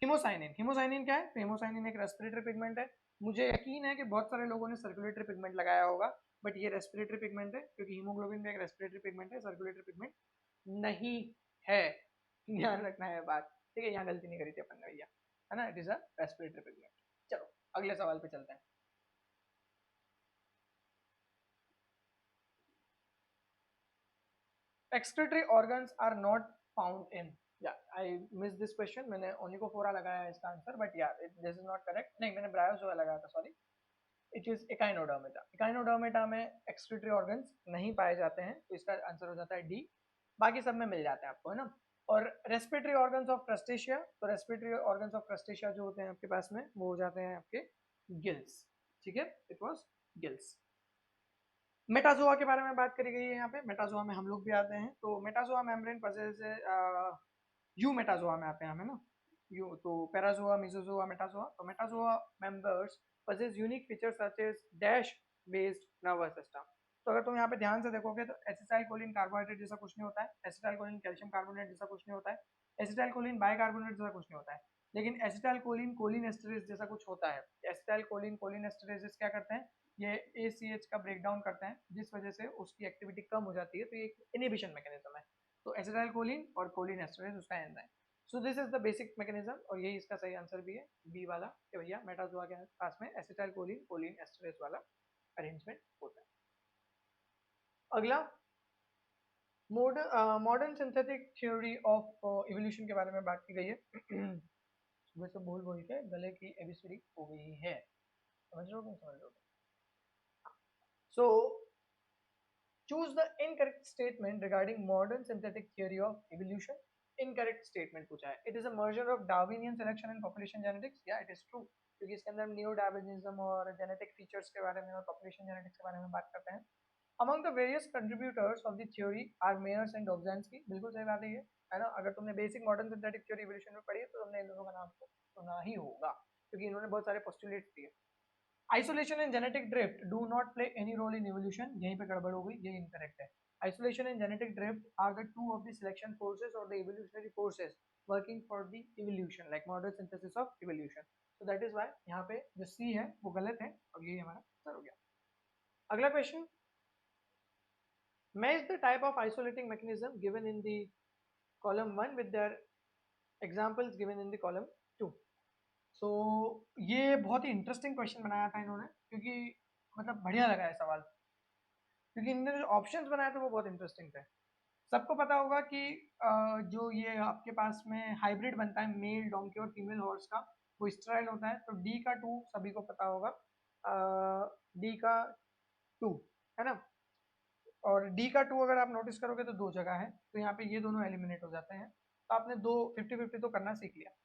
हिमोसाइनिन। हिमोसाइनिन क्या है, तो हिमोसाइनिन एक रेस्पिरेटरी पिगमेंट है। मुझे यकीन है कि बहुत सारे लोगों ने सर्कुलेटरी पिगमेंट लगाया होगा, बट ये रेस्पिरेटरी पिगमेंट है, क्योंकि हीमोग्लोबिन भी एक रेस्पिरेटरी पिगमेंट है, सर्कुलेटरी पिगमेंट नहीं है, ध्यान रखना है बात। ठीक है, यहाँ गलती नहीं करी थी अपन ने भैया, है ना, it is a respiratory pigment. चलो अगले सवाल पे चलते हैं। excretory organs are not found in, yeah I missed this question, मैंने ओनिकोफोरा लगाया है इसका आंसर, बट यार दिस इज नॉट करेक्ट, नहीं मैंने ब्रायोजोआ लगाया था, sorry, it is echinodermata. Echinodermata में एक्सक्रीटरी ऑर्गन्स नहीं पाए जाते हैं, तो इसका आंसर हो जाता है डी, बाकी सब में मिल जाते हैं आपको, है ना। और रेस्पिरेटरी ऑर्गन्स ऑफ क्रस्टेशिया, तो रेस्पिरेटरी ऑर्गन्स ऑफ क्रस्टेशिया जो होते हैं आपके पास में वो हो जाते हैं आपके गिल्स। ठीक है, इट वाज गिल्स। मेटाजोआ के बारे में बात करी गई है यहाँ पे, मेटाजोआ में हम लोग भी आते हैं, तो Metazoa membrane possess you Metazoa में आते हैं हमें ना, यू, तो पैराजोआ, मेसोजोआ, मेटाजोआ, तो Metazoa members possess unique features such as dash based nervous system। तो अगर तुम यहाँ पे ध्यान से देखोगे तो एसिटाइल कोलिन कार्बोहाइड्रेट जैसा कुछ नहीं होता है, एसिटाइल कोलिन कैल्शियम कार्बोनेट जैसा कुछ नहीं होता है, एसिटाइल कोलिन बाइकार्बोनेट जैसा कुछ नहीं होता है, लेकिन एसिटाइल कोलिन कोलिन एस्टरेज जैसा कुछ होता है। एसिटाइल कोलिन कोलिन एस्टरेजेस क्या करते हैं, ये ACH का ब्रेकडाउन करते हैं, जिस वजह से उसकी एक्टिविटी कम हो जाती है, तो ये इनहिबिशन मैकेनिज्म है। तो एसिटाइल कोलिन और कोलिन एस्टरेज उसका enzyme, so this is the basic mechanism, और यही इसका सही आंसर भी है बी वाला, कि भैया मेटाजोआ के पास में एसिटाइल कोलिन कोलिन एस्टरेज वाला अरेंजमेंट होता है। अगला modern synthetic theory of evolution के बारे में बात की गई है। सुबह से बोल बोल के गले की एबीसीडी हो गई है, समझ रहे हो कि समझ रहे हो? सो choose the incorrect statement regarding modern synthetic theory of evolution. Incorrect statement पूछा है। It is a merger of Darwinian selection and population genetics. Yeah, it is true. क्योंकि इसके अंदर हम नियो डार्विनिज्म और जेनेटिक फीचर्स के बारे में और पॉपुलेशन जेनेटिक्स के बारे में बात करते हैं। Among the various contributors of the theory are Mayers and Dobzhansky. बिल्कुल सही बात है ये, है ना? अगर तुमने basic modern synthetic theory evolution में पढ़ी है तो तुमने इन दोनों का नाम तो सुना ही होगा, क्योंकि इन्होंने बहुत सारे पोस्टुलेट्स दिए। Isolation and genetic drift do not play any role in evolution, यहीं पे गड़बड़ हो गई, ये इनकरेक्ट है। Isolation and genetic drift are the two of the selection forces और the evolutionary forces working for the evolution, like modern synthesis of evolution. So that is why यहाँ पे जो सी है वो गलत है और यही हमारा आंसर हो गया। अगला question, match the type of isolating mechanism given in the column 1 with their examples given in the column 2। सो ये बहुत ही इंटरेस्टिंग क्वेश्चन बनाया था इन्होंने, क्योंकि मतलब बढ़िया लगा है सवाल, क्योंकि इन्होंने जो ऑप्शंस बनाए थे वो बहुत इंटरेस्टिंग थे। सबको पता होगा कि जो ये आपके पास में हाइब्रिड बनता है मेल डोंकी और फीमेल हॉर्स का, वो स्टेराइल होता है। तो डी का 2 सभी को पता होगा, डी का 2, है ना? और डी का 2 अगर आप नोटिस करोगे तो दो जगह है, तो यहाँ पे ये दोनों एलिमिनेट हो जाते हैं। तो आपने दो 50-50 तो करना सीख लिया।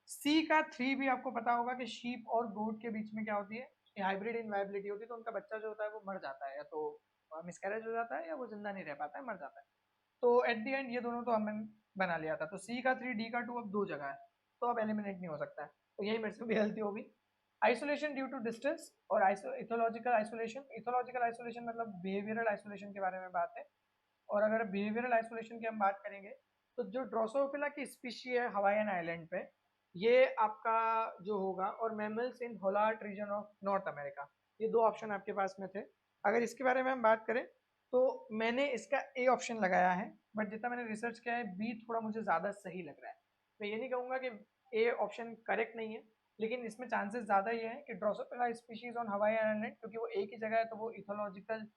सी का 3 भी आपको पता होगा कि शीप और गोट के बीच में क्या होती है, हाइब्रिड इनवाइबिलिटी होती है, तो उनका बच्चा जो होता है वो मर जाता है, या तो मिसकैरेज हो जाता है या वो जिंदा नहीं रह पाता है, मर जाता है। तो एट दी एंड ये दोनों तो हमने बना लिया था। तो सी का 3 डी का 2 अब दो जगह है, तो अब एलिमिनेट नहीं हो सकता है, तो यही मेरे से भी गलती होगी। आइसोलेशन ड्यू टू डिस्टेंस और इथोलॉजिकल आइसोलेशन। इथोलॉजिकल आइसोलेशन मतलब बिहेवियरल आइसोलेशन के बारे में बात है। और अगर बिहेवियरल आइसोलेशन की हम बात करेंगे तो जो ड्रोसोफिला की स्पीशी है हवाईयन आइलैंड पे, ये आपका जो होगा, और mammals in Holarctic region of North America, ये दो ऑप्शन आपके पास में थे। अगर इसके बारे में हम बात करें तो मैंने इसका ए ऑप्शन लगाया है, बट जितना मैंने रिसर्च किया है बी थोड़ा मुझे ज़्यादा सही लग रहा है। मैं ये नहीं कहूँगा कि ए ऑप्शन करेक्ट नहीं है, लेकिन इसमें चांसेस ज़्यादा ये है कि Drosophila species on Hawaii island, क्योंकि वो एक ही जगह है तो वो इथोलॉजिकल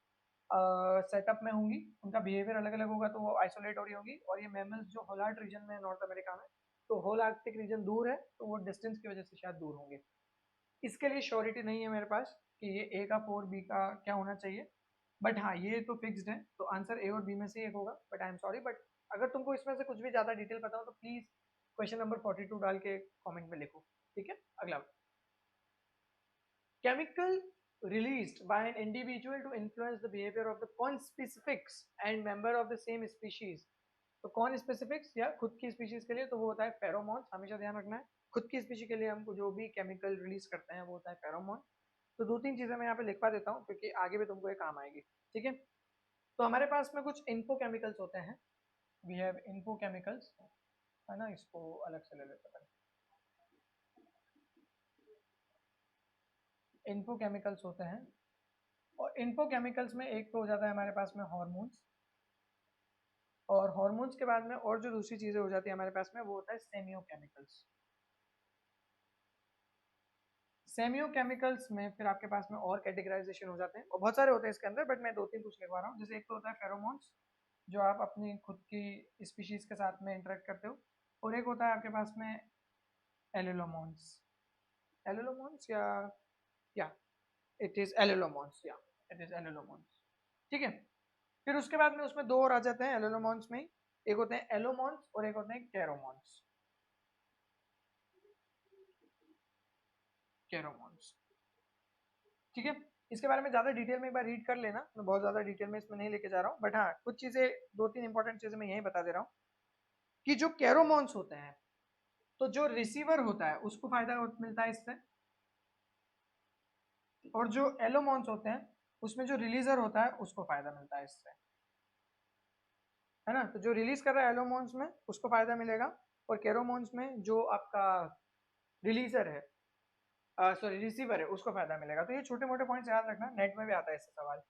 सेटअप में होंगी, उनका बिहेवियर अलग अलग होगा, तो वो आइसोलेट हो रही होगी। और ये मैमल्स जो होलार्ट रीजन में है नॉर्थ अमेरिका में, तो होल आर्कटिक रीजन दूर है, तो वो डिस्टेंस की वजह से शायद दूर होंगे। इसके लिए श्योरिटी नहीं है मेरे पास कि ये ए का 4 बी का क्या होना चाहिए, बट हाँ ये तो फिक्स्ड है, तो आंसर ए और बी में से एक होगा। But I am sorry, but अगर तुमको इसमें से कुछ भी ज़्यादा डिटेल पता हो तो प्लीज़ क्वेश्चन नंबर 42 डाल के कॉमेंट में लिखो, ठीक है? अगला, chemical released by an individual to influence the behavior of the conspecifics and member of the same species। तो कौन स्पेसिफिक्स या खुद की स्पीशीज के लिए तो वो होता है फेरोमोन, हमेशा ध्यान रखना है। खुद की स्पीशी के लिए हमको जो भी केमिकल रिलीज करते हैं वो होता है फेरोमोन। तो दो तीन चीजें मैं यहाँ पे लिखवा देता हूँ क्योंकि आगे भी तुमको ये काम आएगी, ठीक है? तो हमारे पास में कुछ इन्फो केमिकल्स होते हैं, वी हैव इन्फो केमिकल्स, है ना? इसको अलग से ले लेते हैं। इन्फो केमिकल्स होते हैं, और इन्फो केमिकल्स में एक तो हो जाता है हमारे पास में हॉर्मोन्स, और हॉर्मोन्स के बाद में और जो दूसरी चीजें हो जाती है हमारे पास में वो होता है सेमियो केमिकल्स। सेमियो केमिकल्स में फिर आपके पास में और कैटेगराइजेशन हो जाते हैं, और बहुत सारे होते हैं इसके अंदर, बट मैं दो तीन कुछ लिखवा रहा हूँ। जैसे एक तो होता है फेरोमोन्स, जो आप अपनी खुद की स्पीशीज के साथ में इंटरेक्ट करते हो, और एक होता है आपके पास में एलिलोमोन्स। एलिलोमोन्स या इट इज एलिलोमोन्स, या इट इज एलिलोमोन्स, ठीक है? फिर उसके बाद में उसमें दो और आ जाते हैं एलिलोमोन्स में, एक होते हैं एलोमोन्स और एक होते हैं कैरोमोन्स। कैरोमोन्स, ठीक है? इसके बारे में ज्यादा डिटेल में एक बार रीड कर लेना, मैं बहुत ज्यादा डिटेल में इसमें नहीं लेके जा रहा हूँ, बट हाँ कुछ चीजें, दो तीन इंपॉर्टेंट चीजें मैं यही बता दे रहा हूँ कि जो कैरोमोन्स होते हैं, तो जो रिसीवर होता है उसको फायदा मिलता है इससे, और जो एलोमोन्स होते हैं उसमें जो रिलीजर होता है उसको फायदा मिलता है इससे, है ना? तो जो रिलीज कर रहा है एलोमोन्स में उसको फायदा मिलेगा, और कैरोमोन्स में जो आपका रिलीजर है, सॉरी रिसीवर है, उसको फायदा मिलेगा। तो ये छोटे मोटे पॉइंट्स याद रखना, नेट में भी आता है इससे सवाल।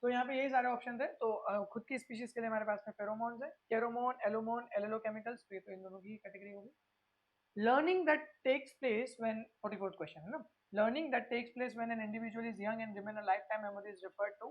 तो यहाँ पे यही सारे ऑप्शन थे। तो खुद की स्पीशीज के लिए हमारे पास में फेरोमोन्स है, कैरोमोन, एलोमोन, एलोकेमिकल्स, तो ये तो इन दोनों की कैटेगरी होगी। Learning that takes place when, 44th question है ना, learning that takes place when an individual is young and remain a life time memory is referred to.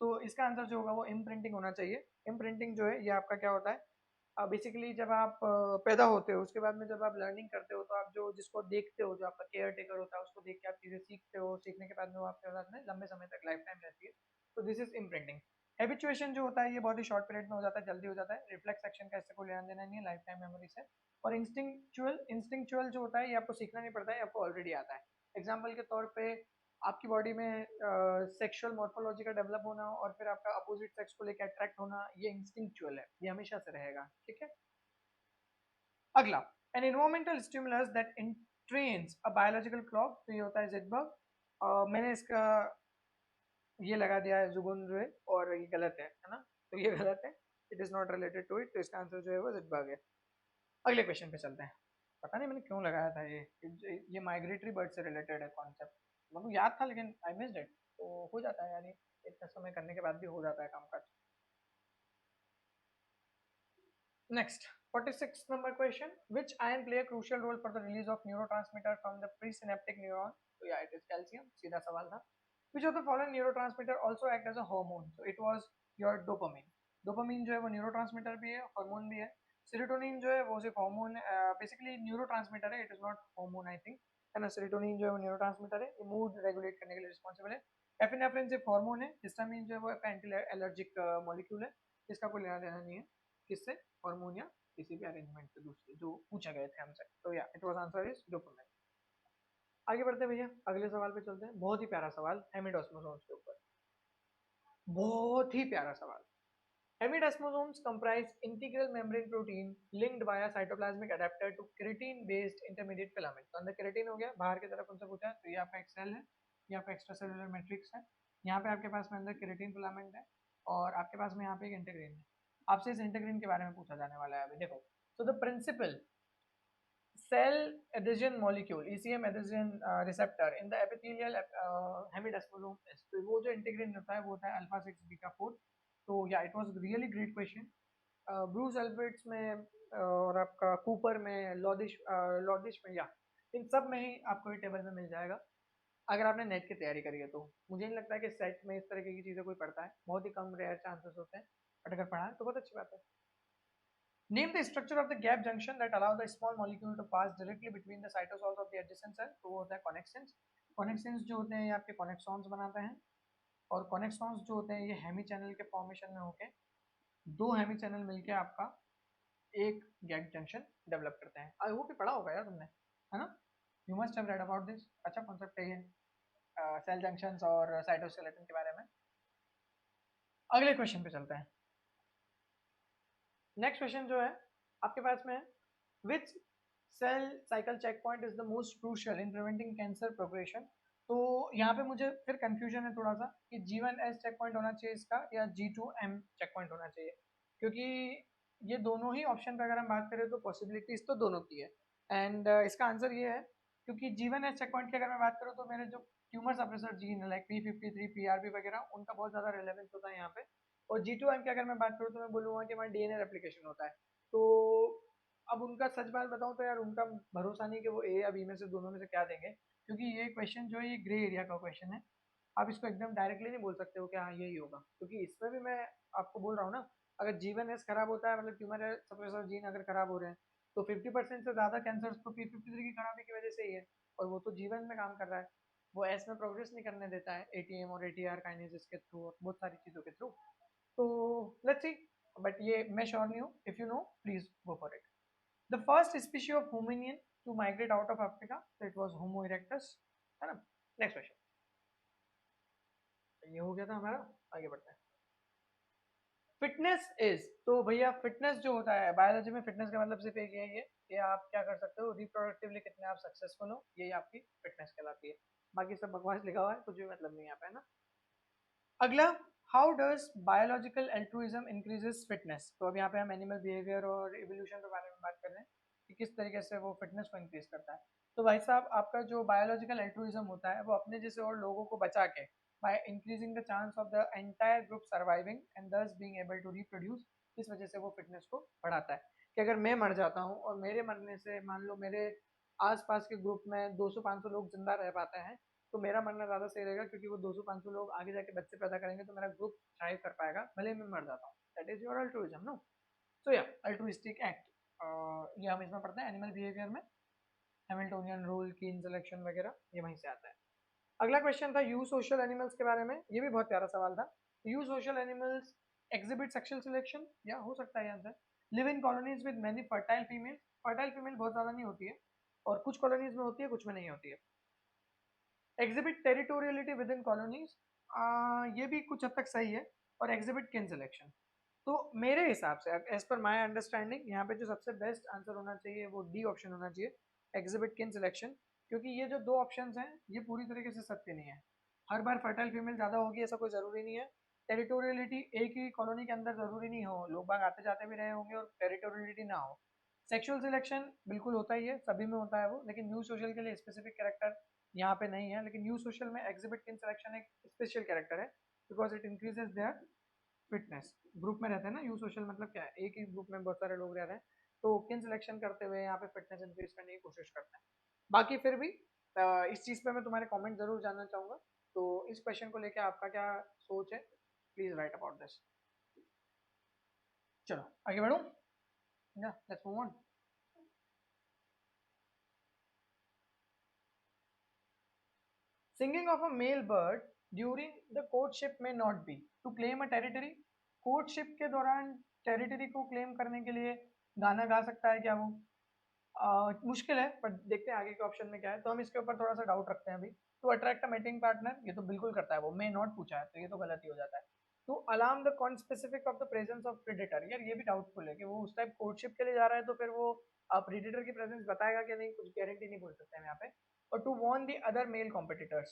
तो इसका आंसर जो होगा वो इम्प्रिंटिंग होना चाहिए। इम्प्रिंटिंग जो है ये आपका क्या होता है, बेसिकली जब आप पैदा होते हो उसके बाद में जब आप लर्निंग करते हो तो आप जो जिसको देखते हो, जो आपका केयर टेकर होता है, उसको देख के आप चीज़ें सीखते हो, सीखने के बाद में वो आपके साथ में लंबे समय तक लाइफ टाइम रहती है। तो दिस इज इम्प्रिंटिंग। हैबिचुएशन जो होता है ये बहुत ही शॉर्ट पीरियड में हो जाता है, जल्दी हो जाता है। रिफ्लेक्स एक्शन का इससे कोई लेना देना नहीं है लाइफ टाइम मेमोरी से। और इंस्टिंक्चुअल जो होता है ये आपको सीखना नहीं पड़ता है, आपको ऑलरेडी आता है। एग्जाम्पल के तौर पे आपकी बॉडी में सेक्सुअल मॉर्फोलॉजी का डेवलप होना और फिर आपका अपोजिट सेक्स को लेकर अट्रैक्ट होना, ये इंस्टिंक्चुअल है, ये हमेशा से रहेगा, ठीक है। अगला, an environmental stimulus that entrains a biological clock, तो ये होता है ज़िगबर्ग। मैंने इसका ये लगा दिया है जुगुन और ये गलत है ना, तो ये गलत है, it is not related to it, तो इसका आंसर जो है वो ज़िगबर्ग है। अगले क्वेश्चन पे चलते हैं। पता नहीं मैंने क्यों लगाया था ये माइग्रेटरी बर्ड से रिलेटेड है कॉन्सेप्ट, मतलब याद था लेकिन आई मिस्ड इट, तो हो जाता है यार, ये इतना समय करने के बाद भी हो जाता है काम काज। Next, 46th number question. Which ion play a crucial role for the release of neurotransmitter from the presynaptic neuron? So yeah, it is calcium. सीधा सवाल था. Which of the following neurotransmitter also act as a hormone? So it was your dopamine. Dopamine जो है वो neurotransmitter भी है, hormone भी है. Serotonin जो है वो सिर्फ hormone, basically neurotransmitter है. It is not hormone I think. है ना, serotonin जो है वो neurotransmitter है. ये mood regulate करने के लिए responsible है. Epinephrine सिर्फ hormone है. Histamine जो है वो anti allergic molecule है. इसका कोई लेना देना नहीं है किससे, हार्मोन या किसी भी अरेंजमेंट से दूसरे जो पूछे गए थे हमसे। तो या it was answer is dopamine. आगे बढ़ते हैं भैया, अगले सवाल पे चलते हैं। बहुत ही प्यारा सवाल हेमिडोस्मोसोम्स के ऊपर, बहुत ही प्यारा सवाल। Hemidesmosomes comprise integral membrane protein linked via cytoplasmic adapter to keratin based intermediate filament। तो अंदर केराटिन हो गया, बाहर की तरफ उनसे पूछा है, तो ये आपका एक सेल है, ये आपका एक्स्ट्रासेलुलर मैट्रिक्स है। यहाँ पे आपके पास में अंदर केराटिन फिलामेंट है और आपके पास में यहाँ पे एक इंटीग्रिन है। आपसे इस इंटीग्रिन के बारे में पूछा जाने वाला है अभी, देखो। So the principal cell adhesion molecule ECM adhesion receptor in the epithelial hemidesmosome is, तो वो जो इंटीग्रिन होता है वो होता है अल्फा 6 बीटा 4। तो या it was really great question. Bruce Albert's में और आपका कूपर में, लॉडिश में, या इन सब में ही आपको ये टेबल में मिल जाएगा अगर आपने नेट की तैयारी करी है तो। मुझे नहीं लगता है कि सेट में इस तरह की चीज़ें कोई पढ़ता है, बहुत ही कम रेयर चांसेस होते हैं, बट अगर पढ़ा है तो बहुत अच्छी बात है। Name the structure of the gap junction that allow the small molecule to pass directly between the cytosols of the adjacent cell, तो वो होता है connexins। connexins जो होते हैं ये आपके connexons बनाते हैं और connexons जो होते हैं ये हेमी चैनल के फॉर्मेशन में होके दो हेमी चैनल मिलके आपका एक गैप जंक्शन डेवलप करते हैं। आई होप ये पढ़ा होगा यार तुमने, है ना, you must have read about this. अच्छा कॉन्सेप्ट है ये सेल जंक्शंस और साइटोस्केलेटन के बारे में। अगले क्वेश्चन पे चलते हैं। नेक्स्ट क्वेश्चन जो है आपके पास में है, which cell cycle check point is the most crucial in preventing cancer progression. तो यहाँ पे मुझे फिर कंफ्यूजन है थोड़ा सा कि G1S चेक पॉइंट होना चाहिए इसका या G2M चेक पॉइंट होना चाहिए, क्योंकि ये दोनों ही ऑप्शन पे अगर हम बात करें तो पॉसिबिलिटीज तो दोनों की है। एंड इसका आंसर ये है क्योंकि G1S चेक पॉइंट की अगर मैं बात करूँ तो मेरे जो ट्यूमर सप्रेसर जीन है लाइक P53 PRP वगैरह उनका बहुत ज़्यादा रिलेवेंस होता है यहाँ पे। और G2M की अगर मैं बात करूँ तो मैं बोलूँगा कि हमारा DNA रेप्लिकेशन होता है। तो अब उनका सच बात बताऊँ तो यार उनका भरोसा नहीं कि वो ए या बी में से दोनों में से क्या देंगे, क्योंकि ये क्वेश्चन जो है ये ग्रे एरिया का क्वेश्चन है। आप इसको एकदम डायरेक्टली नहीं बोल सकते हो कि हाँ यही होगा, क्योंकि इसमें भी मैं आपको बोल रहा हूँ ना, अगर G1S खराब होता है मतलब ट्यूमर सप्रेसर जीन अगर खराब हो रहे हैं तो 50% से ज़्यादा कैंसर तो P53 की खराबी की वजह से ही है, और वो तो G1 में काम कर रहा है, वो एस में प्रोग्रेस नहीं करने देता है ATM और ATR काइनेजेस के थ्रू और बहुत सारी चीज़ों के थ्रू। तो लेट्स सी, बट ये मैं श्योर नहीं हूँ, if you know please go for it. The first species of hominin to migrate out of Africa, तो इट वाज होमो इरेक्टस, है ना। नेक्स्ट क्वेश्चन, ये हो गया था हमारा, आगे बढ़ते हैं। फिटनेस इज, तो भैया फिटनेस जो होता है बायोलॉजी में, फिटनेस का मतलब सिर्फ एक ही है, ये आप क्या कर सकते हो, रिप्रोडक्टिवली कितने आप सक्सेसफुल हो, यही आपकी फिटनेस कहलाती है। बाकी सब बकवास लिखा हुआ है, कुछ भी मतलब नहीं यहाँ पे, है ना। अगला, how does biological altruism increases fitness, तो अब यहाँ पे हम एनिमल बिहेवियर और इवोल्यूशन के बारे में बात कर रहे हैं कि किस तरीके से वो फिटनेस को इंक्रीज करता है। तो भाई साहब आपका जो बायोलॉजिकल एल्ट्रुइज्म होता है वो अपने जैसे और लोगों को बचा के by increasing the chance of the entire group surviving and thus being able to reproduce, इस वजह से वो फिटनेस को बढ़ाता है कि अगर मैं मर जाता हूँ और मेरे मरने से मान लो मेरे आसपास के ग्रुप में 200-500 लोग जिंदा रह पाते हैं, तो मेरा मानना ज़्यादा सही रहेगा, क्योंकि वो 200-500 लोग आगे जाके बच्चे पैदा करेंगे तो मेरा ग्रुप थ्राइव कर पाएगा, भले मैं मर जाता हूँ। That is your altruism, no? So yeah altruistic act, ये हम इसमें पढ़ते हैं एनिमल बिहेवियर में, हैमिल्टोनियन रूल, कीन सिलेक्शन वगैरह, ये वहीं से आता है। अगला क्वेश्चन था यू सोशल एनिमल्स के बारे में, ये भी बहुत प्यारा सवाल था। You social animals exhibit sexual selection, या हो सकता है answer. Live in colonies with many fertile female, fertile female बहुत ज्यादा नहीं होती है, और कुछ कॉलोनीज में होती है, कुछ में नहीं होती है। Exhibit territoriality with in colonies, ये भी कुछ हद तक सही है। और एग्जिबिट किन सिलेक्शन, तो मेरे हिसाब से एज पर माय अंडरस्टैंडिंग यहाँ पे जो सबसे बेस्ट आंसर होना चाहिए वो डी ऑप्शन होना चाहिए, एग्जिबिट किन सिलेक्शन। क्योंकि ये जो दो ऑप्शंस हैं ये पूरी तरीके से सत्य नहीं है। हर बार फर्टाइल फीमेल ज़्यादा होगी ऐसा कोई ज़रूरी नहीं है। टेरिटोरियलिटी एक ही कॉलोनी के अंदर ज़रूरी नहीं हो, लोग बाग आते जाते भी रहे होंगे और टेरिटोरियलिटी ना हो। सेक्सुअल सिलेक्शन बिल्कुल होता ही है, सभी में होता है वो, लेकिन न्यू सोशल के लिए स्पेसिफिक कैरेक्टर यहाँ पे नहीं है। लेकिन न्यू सोशल में एग्जिबिट किन सिलेक्शन एक स्पेशल कैरेक्टर है, because it increases their fitness. Group में रहते हैं ना, यू सोशल मतलब क्या है, एक ही ग्रुप में बहुत सारे लोग रह रहे हैं, तो किन सिलेक्शन करते हुए यहाँ पे फिटनेस इंक्रीज करने की कोशिश करते हैं। बाकी फिर भी इस चीज़ पे मैं तुम्हारे कमेंट जरूर जानना चाहूंगा, तो इस क्वेश्चन को लेकर आपका क्या सोच है, प्लीज राइट अबाउट दिस। चलो आगे बढ़ूं, या let's move on. Singing of a male bird during the courtship may not be to claim a territory। courtship के दौरान टेरिटरी को क्लेम करने के लिए गाना गा सकता है क्या वो? मुश्किल है, पर देखते हैं आगे के ऑप्शन में क्या है। तो हम इसके ऊपर थोड़ा सा डाउट रखते हैं अभी। To attract a mating partner, ये तो बिल्कुल करता है वो, मे नॉट पूछा है तो ये तो गलत ही हो जाता है। To alarm the conspecific of the presence of predator, यार ये भी डाउटफुल है कि वो उस टाइप कोर्टशिप के लिए जा रहा है तो फिर वो प्रेडेटर की प्रेजेंस बताएगा कि नहीं, कुछ गारंटी नहीं बोल सकते हम यहाँ पे। और to warn the other male competitors,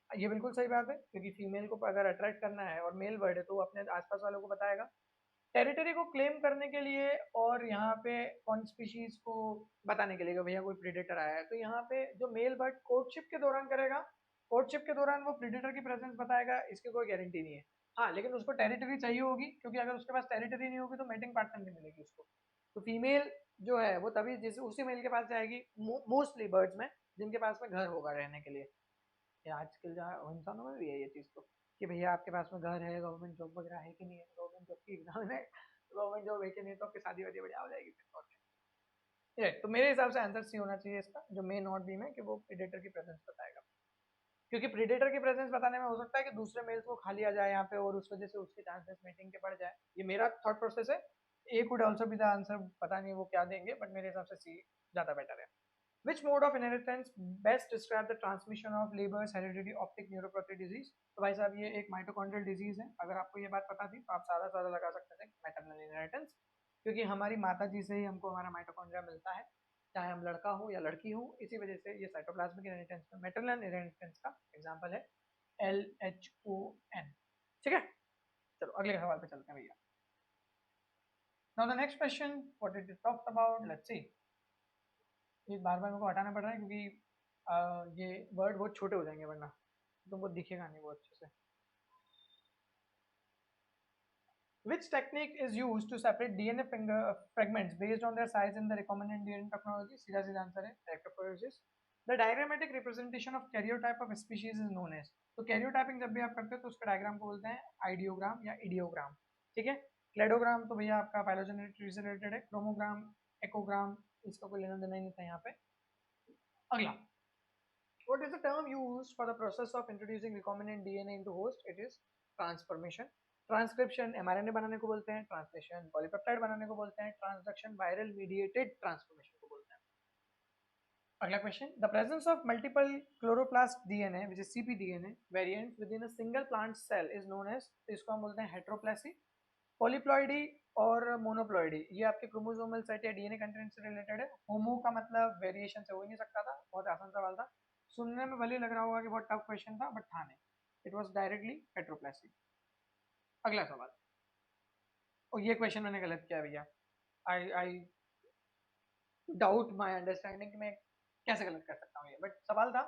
ये बिल्कुल सही बात है, क्योंकि फीमेल को अगर अट्रैक्ट करना है और मेल बर्ड है तो वो अपने आसपास वालों को बताएगा। टेरिटरी को क्लेम करने के लिए और यहाँ पे कौन स्पीशीज को बताने के लिए कि भैया कोई प्रीडेटर आया है, तो यहाँ पे जो मेल बर्ड कोर्टशिप के दौरान करेगा, कोर्टशिप के दौरान वो प्रीडेटर की प्रेजेंस बताएगा, इसकी कोई गारंटी नहीं है। हाँ, लेकिन उसको टेरिटरी चाहिए होगी, क्योंकि अगर उसके पास टेरिटरी नहीं होगी तो मेटिंग पार्टनर नहीं मिलेगी उसको। तो फीमेल जो है वो तभी जैसे उसी मेल के पास जाएगी, मोस्टली बर्ड्स में जिनके पास में घर होगा रहने के लिए। या आजकल जो इंसानों में भी है ये चीज़, तो कि भैया आपके पास में घर है, गवर्नमेंट जॉब वगैरह है कि नहीं है, गवर्नमेंट जॉब की एग्जाम है, गवर्नमेंट जॉब है कि नहीं, तो आपकी शादी वादी बढ़िया हो जाएगी फिर। और क्या, तो मेरे हिसाब से आंसर सी होना चाहिए इसका, जो मे नॉट बी में, कि वो प्रीडेटर की प्रेजेंस बताएगा। क्योंकि प्रीडेटर की प्रेजेंस बताने में हो सकता है कि दूसरे मेल्स को खा लिया जाए यहाँ पे और उस वजह से उसके चांसेस मीटिंग के बढ़ जाए। ये मेरा थॉट प्रोसेस है। ए could also be the answer, पता नहीं वो क्या देंगे, बट मेरे हिसाब से सी ज्यादा बेटर है। Which mode of inheritance best describe the transmission of Leber's hereditary optic neuropathy disease? तो भाई साहब ये एक माइटोकॉन्ड्रियल डिजीज है, अगर आपको ये बात पता थी तो आप सादा सादा लगा सकते थे मैटरनल इनहेरिटेंस, क्योंकि हमारी माता जी से ही हमको हमारा माइटोकॉन्ड्रिया मिलता है, चाहे हम लड़का हो या लड़की हो, इसी वजह से ये साइटोप्लाज्मिक इनहेरिटेंस में मैटरनल इनहेरिटेंस का एग्जांपल है LHON। ठीक है, चलो अगले सवाल पे चलते हैं भैया। Now the next question, what did we talk about? Let's see। ये बार बार मेरे को हटाना पड़ रहा है क्योंकि ये वर्ड बहुत छोटे हो जाएंगे वरना तुमको दिखेगा नहीं वो अच्छे से। Which technique is used to separate DNA fragments based on their size in the recombinant DNA technology? सीधा सीधा आंसर है electrophoresis. The diagrammatic representation of karyotype of species is known as। तो कैरियोटाइपिंग जब भी आप करते हो तो उसका डायग्राम को बोलते हैं आइडियोग्राम या इडियोग्राम। ठीक है, क्लेडोग्राम तो भैया आपका फाइलोजेनेटिक ट्री से रिलेटेड है, क्रोमोग्राम, एकोग्राम, इसका कोई लेना देना ही नहीं था यहाँ पे। अगला, what is the term used for the process of introducing recombinant DNA into host? It is transformation। Transcription mRNA बनाने को बोलते हैं, ट्रांसलेशन पॉलीपेप्टाइड बनाने को बोलते हैं, ट्रांसडक्शन वायरल मीडिएटेड ट्रांसफॉर्मेशन को बोलते हैं। अगला question, the presence of multiple chloroplast DNA which is cpDNA variants within a single plant cell is known as, तो इसको हम बोलते हैं हेट्रोप्लेसी। पॉलीप्लॉइडी और मोनोप्लॉइडी ये आपके क्रोमोसोमल सेट या डीएनए कंटेंट से रिलेटेड है। होमो का मतलब वेरिएशन से हो ही नहीं सकता था, बहुत आसान सवाल था, सुनने में भले लग रहा होगा कि बहुत टफ क्वेश्चन था, बट था नहीं, इट वाज डायरेक्टली हेट्रोप्लेसी। अगला सवाल, और ये क्वेश्चन मैंने गलत किया भैया, आई डाउट माय अंडरस्टैंडिंग कि मैं कैसे गलत कर सकता हूँ ये, बट सवाल था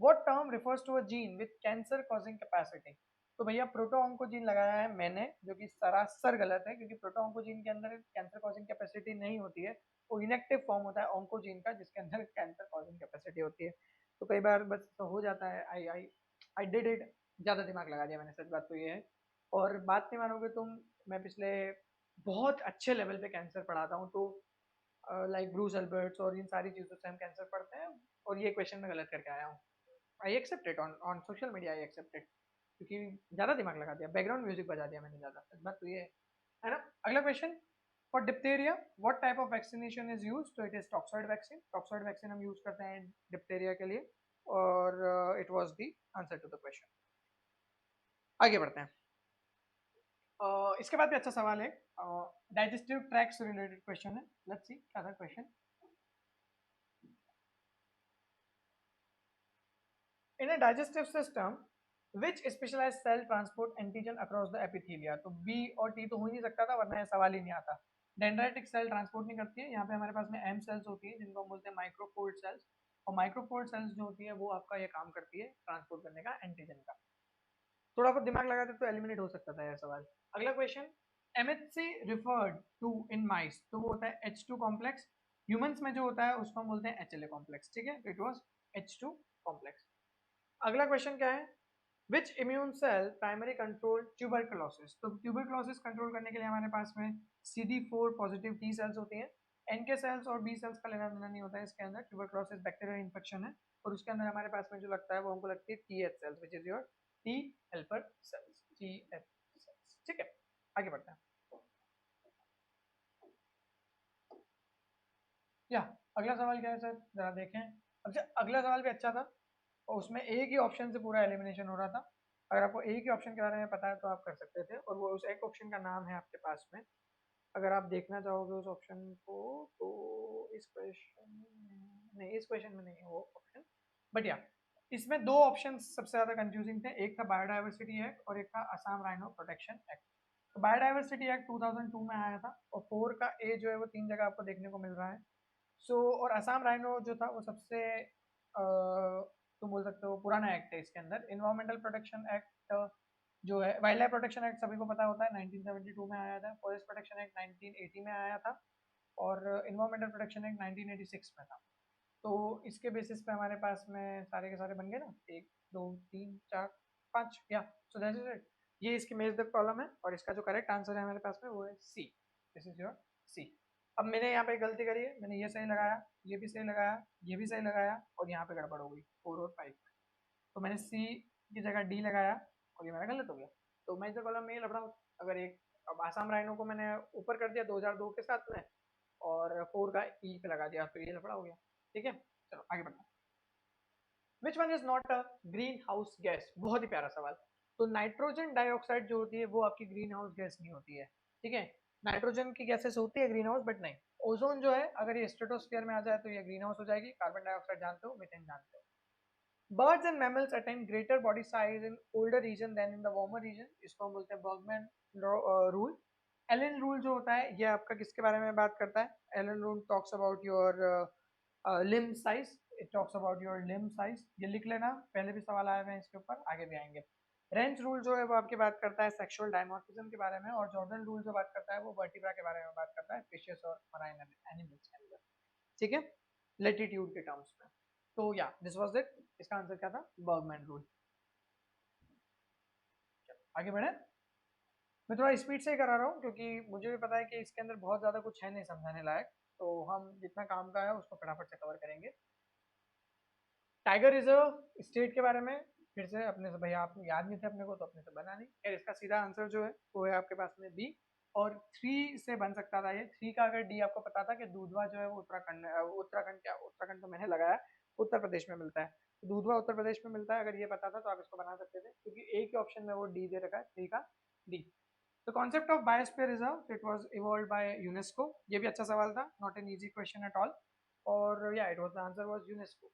what term refers to a gene with cancer causing capacity. तो भैया प्रोटोऑन्कोजीन लगाया है मैंने, जो कि सरासर गलत है, क्योंकि प्रोटोऑन्कोजीन के अंदर कैंसर कॉजिंग कैपेसिटी नहीं होती है, वो इनएक्टिव फॉर्म होता है ऑन्कोजीन का जिसके अंदर कैंसर कॉजिंग कैपेसिटी होती है। तो कई बार बस हो जाता है, आई डिड इट, ज़्यादा दिमाग लगा दिया मैंने, सच बात तो ये है। और बात नहीं मानोगे तुम, मैं पिछले बहुत अच्छे लेवल पे कैंसर पढ़ाता हूँ, तो लाइक ब्रूस अल्बर्ट्स और इन सारी चीज़ों से हम कैंसर पढ़ते हैं, और ये क्वेश्चन मैं गलत करके आया हूँ। I accept it on on social media, I accept it, क्योंकि ज़्यादा दिमाग लगा दिया, बैकग्राउंड म्यूजिक बजा दिया मैंने ज़्यादा, सच बात तो ये है ना। अगला question, for diphtheria what type of vaccination is used, तो it is toxoid vaccine, toxoid vaccine हम यूज करते हैं डिप्थेरिया के लिए, और it was the answer to the question. आगे बढ़ते हैं। इसके बाद भी अच्छा सवाल है, डाइजेस्टिव ट्रैक्ट से रिलेटेड क्वेश्चन है, लेट्स सी क्या था question. In a digestive system which specialised cell transport antigen across the epithelia, तो बी और टी तो हो ही नहीं सकता था, वरना ये सवाल ही नहीं आता। डेंड्राइटिक सेल ट्रांसपोर्ट नहीं करती है, यहाँ पे हमारे पास में एम सेल्स होती है जिनको हम बोलते हैं माइक्रोपोर्ट सेल्स, और माइक्रोपोर्ट सेल्स जो होती है वो आपका ये काम करती है ट्रांसपोर्ट करने का एंटीजन का। थोड़ा बहुत दिमाग लगाते तो एलिमिनेट हो सकता था यह सवाल। अगला क्वेश्चन, MHC रिफर्ड टू इन माइस, तो वो होता है H2 कॉम्प्लेक्स, ह्यूमंस में जो होता है उसको हम बोलते हैं HLA कॉम्प्लेक्स, ठीक है, इट वाज H2 कॉम्प्लेक्स। अगला क्वेश्चन क्या है, which immune cell primary control tuberculosis, तो ट्यूबरकुलोसिस कंट्रोल करने के लिए हमारे पास में CD4 पॉजिटिव टी सेल्स होती हैं, NK सेल्स और बी सेल्स का लेना देना नहीं होता है इसके अंदर, ट्यूबरकुलोसिस बैक्टीरियल इन्फेक्शन है, और उसके अंदर हमारे पास में जो लगता है वो हमको लगती है TH cells, which is your T helper cells, TH cells, ठीक है। आगे बढ़ते हैं। या अगला सवाल क्या है सर, जरा देखें। अच्छा, अगला सवाल भी अच्छा था, और उसमें एक ही ऑप्शन से पूरा एलिमिनेशन हो रहा था। अगर आपको एक ही ऑप्शन के बारे में पता है तो आप कर सकते थे, और वो उस एक ऑप्शन का नाम है आपके पास में, अगर आप देखना चाहोगे उस ऑप्शन को, तो इस क्वेश्चन में नहीं, इस क्वेश्चन में नहीं है वो ऑप्शन, बट या इसमें दो ऑप्शन सबसे ज्यादा कंफ्यूजिंग थे, एक था बायोडाइवर्सिटी एक्ट और एक था असम राइनो प्रोटेक्शन एक्ट। तो बायोडाइवर्सिटी एक्ट 2002 में आया था, और 4 का ए जो है वो 3 जगह आपको देखने को मिल रहा है। और असम राइनो जो था वो सबसे तुम बोल सकते हो पुराना एक्ट है। इसके अंदर इन्वायरमेंटल प्रोटेक्शन एक्ट जो है, वाइल्ड लाइफ प्रोटेक्शन एक्ट सभी को पता होता है 1972 में आया था, फॉरेस्ट प्रोटेक्शन एक्ट 1980 में आया था, और इन्वायरमेंटल प्रोटेक्शन एक्ट 1986 में था। तो इसके बेसिस पे हमारे पास में सारे के सारे बन गए ना, 1 2 3 4 5, या सो दैट इज इट। ये इसकी मेज द कॉलम है, और इसका जो करेक्ट आंसर है हमारे पास में वो है सी, दिस इज योर सी। अब मैंने यहाँ पे गलती करी है, मैंने ये सही लगाया, ये भी सही लगाया, ये भी सही लगाया, और यहाँ पे गड़बड़ हो गई 4 और 5, तो मैंने सी की जगह डी लगाया, और ये मेरा गलत हो गया। तो मेज द कॉलम में ये लफड़ा होता, अगर एक, अब आसाम राइनो को मैंने ऊपर कर दिया 2002 के साथ में, और 4 का ई पे लगा दिया, तो ये लफड़ा हो गया, ठीक है। चलो आगे बढ़ते हैं। Which one is not a green house gas, बहुत ही प्यारा सवाल। तो नाइट्रोजन डाइऑक्साइड जो होती है वो आपकी ग्रीन हाउस गैस नहीं होती है, ठीक है। नाइट्रोजन की गैसेस होती है ग्रीन हाउस, बट नहीं। ओजोन जो है अगर ये स्ट्रेटोस्फीयर में आ जाए तो ये ग्रीन हाउस हो जाएगी। कार्बन डाइऑक्साइड जानते हो, मीथेन जानते हो। Birds and mammals attain greater body size in older region than in the warmer region, इसको हम बोलते हैं बर्गमैन रूल। एलन रूल जो होता है ये आपका किसके बारे में बात करता है, Allen rule talks about your limb size, it talks about your limb size, ये लिख लेना, पहले भी सवाल आए हुए हैं इसके ऊपर, आगे भी आएंगे। रेंच रूल जो है वो आपकी बात करता है सेक्सुअल डायमॉर्फिज्म के बारे में, और जॉर्डन रूल जो बात करता है वो वर्टिब्रा के बारे में बात करता है, फिशेस और मराइन एनिमल्स के अंदर, ठीक है, लेटीट्यूड के टर्म्स में। तो या दिस वाज इट, इसका आंसर क्या था, बर्गमैन रूल। आगे बढ़े, मैं थोड़ा स्पीड से ही करा रहा हूँ क्योंकि मुझे भी पता है कि इसके अंदर बहुत ज़्यादा कुछ है नहीं समझाने लायक, तो हम जितना काम का है उसको फटाफट से कवर करेंगे। टाइगर रिजर्व स्टेट के बारे में फिर से अपने से, भैया आप याद नहीं थे अपने को तो अपने से बना नहीं, खैर इसका सीधा आंसर जो है वो है आपके पास में बी, और 3 से बन सकता था ये, 3 का अगर डी आपको पता था कि दूधवा जो है वो उत्तराखंड, उत्तराखंड क्या, उत्तराखंड तो मैंने लगाया, उत्तर प्रदेश में मिलता है, तो दूधवा उत्तर प्रदेश में मिलता है, अगर ये पता था तो आप इसको बना सकते थे, क्योंकि एक ही ऑप्शन में वो डी दे रखा है, 3 का D. The concept of biosphere reserve, it was evolved by UNESCO, ये भी अच्छा सवाल था, not an easy question at all, और yeah, it was the answer was UNESCO।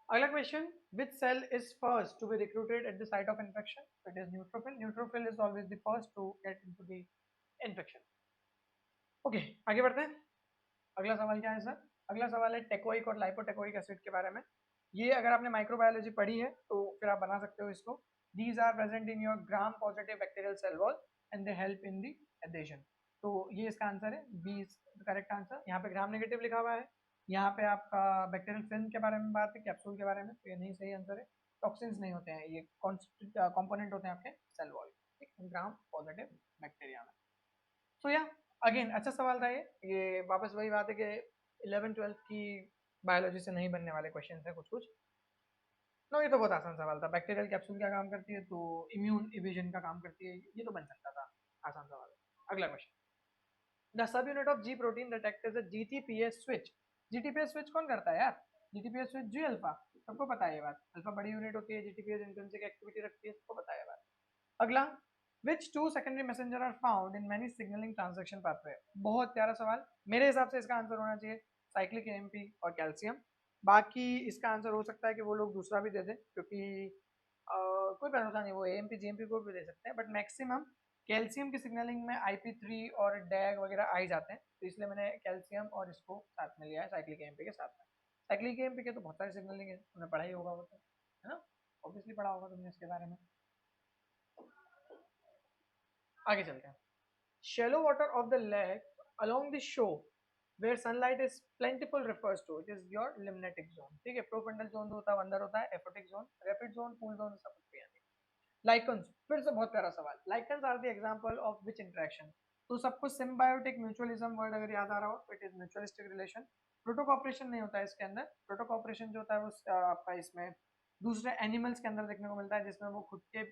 अगला question, which cell is first to be recruited at the site of infection, it is neutrophil, neutrophil is always the first to get into the infection। Okay आगे बढ़ते हैं। अगला सवाल क्या है sir, अगला सवाल है टेकोइक और लाइपोटेकोइक एसिड के बारे में। ये अगर आपने माइक्रोबायोलॉजी पढ़ी है तो फिर आप बना सकते हो इसको। These are present in your gram positive bacterial cell wall and they help in the adhesion, तो ये इसका आंसर है, बी इज करेक्ट आंसर। यहाँ पे ग्राम नेगेटिव लिखा हुआ है, यहाँ पे आपका बैक्टीरियल फिल्म के बारे में बात है, कैप्सूल के बारे में, तो ये नहीं सही आंसर है। टॉक्सिन्स नहीं होते हैं, ये कंपोनेंट होते हैं आपके सेल वॉल, ठीक, ग्राम पॉजिटिव बैक्टीरिया में। तो या अगेन अच्छा सवाल था ये वापस वही बात है कि 11th-12th की बायोलॉजी से नहीं बनने वाले क्वेश्चन है कुछ कुछ। नो, ये तो बहुत आसान सवाल था। बैक्टीरियल कैप्सूल क्या काम करती है, तो इम्यून इविजन का काम करती है, ये तो बन सकता था, आसान सवाल है। अगला question, the subunit of G protein that act as a GTPase switch. GTPase switch कौन करता है यार? जीटीपीएस स्विच जी अल्फा, सबको पता है ये बात। अल्फा बड़ी यूनिट होती है, जीटीपीएस इंट्रिंसिक एक्टिविटी रखती है, सबको पता है ये बात। अगला, which two secondary messenger are found in many signaling transaction pathway। बहुत प्यारा सवाल, मेरे हिसाब से इसका आंसर होना चाहिए साइक्लिक एएमपी और कैल्शियम। बाकी इसका आंसर हो सकता है कि वो लोग दूसरा भी दे दें, क्योंकि कोई भरोसा नहीं, वो एएमपी जीएमपी को भी दे सकते हैं, बट मैक्सिमम कैल्शियम की सिग्नलिंग में IP3 और डैग वगैरह आ ही जाते हैं, तो इसलिए मैंने कैल्शियम और इसको साथ में लिया है साइक्लिक एएमपी के साथ में। साइक्लिक एएमपी के तो बहुत सारे सिग्नलिंग है, तुमने पढ़ा ही होगा वो तो, है ना, ऑब्वियसली पढ़ा होगा तुमने इसके बारे में। आगे चलते हैं। Shallow water of the lake along the shore where sunlight is plentiful refers to it is your limnatic zone। ठीक है, प्रोफंडल जोन होता है, अंदर होता है aphotic zone, rapid zone, pool zone, सब कुछ भी है। लाइकन्स, फिर से बहुत प्यारा सवाल, lichens are the example of which interaction. तो सबको सिम्बायोटिक म्यूचुअलिज्म वर्ड अगर याद आ रहा हो तो इट इज म्यूचुअलिस्टिक रिलेशन। प्रोटोकॉपरेशन नहीं होता है इसके अंदर, प्रोटोकॉपरेशन जो होता है वो आपका इसमें दूसरे एनिमल्स के अंदर देखने को मिलता है, जिसमें वो खुद के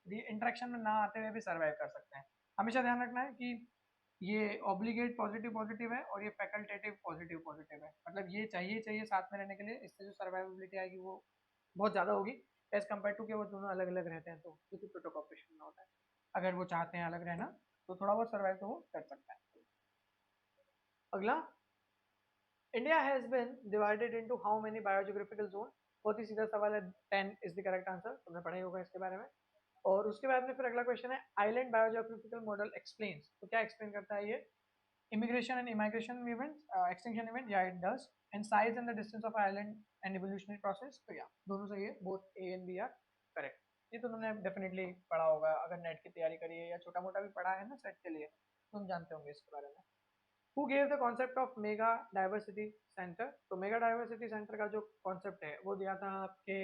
इंटरेक्शन में ना आते हुए भी सर्वाइव कर सकते हैं। हमेशा ध्यान रखना है कि ये ऑब्लिगेट पॉजिटिव पॉजिटिव है और ये फैकल्टेटिव पॉजिटिव पॉजिटिव है, मतलब ये चाहिए चाहिए साथ में रहने के लिए, इससे जो सर्वाइवेबिलिटी आएगी वो बहुत ज़्यादा होगी एज कम्पेयर टू कि वो दोनों अलग अलग रहते हैं, तो क्योंकि प्रोटोकॉपरेशन में होता है। अगर वो चाहते हैं अलग रहना तो थोड़ा बहुत सर्वाइव तो वो कर सकता है। अगला, India has been divided into how many biogeographical zone. बहुत ही सीधा सवाल है, 10 इज द करेक्ट आंसर, तुमने पढ़ा ही होगा इसके बारे में। और उसके बाद में फिर अगला क्वेश्चन है, आइलैंड बायोजियोग्राफिकल मॉडल एक्सप्लेन्स, तो क्या एक्सप्लेन करता है ये? immigration and immigration events, extinction event, yeah it does, and size and the distance of island and evolutionary process, तो yeah दोनों सही है, both A and B are correct। ये तो तुमने डेफिनेटली पढ़ा होगा, अगर नेट की तैयारी करी है या छोटा मोटा भी पढ़ा है ना सेट के लिए, तुम जानते होंगे इसके बारे में। Who gave the concept of mega diversity centre? तो मेगा डाइवर्सिटी सेंटर का जो कॉन्सेप्ट है वो दिया था आपके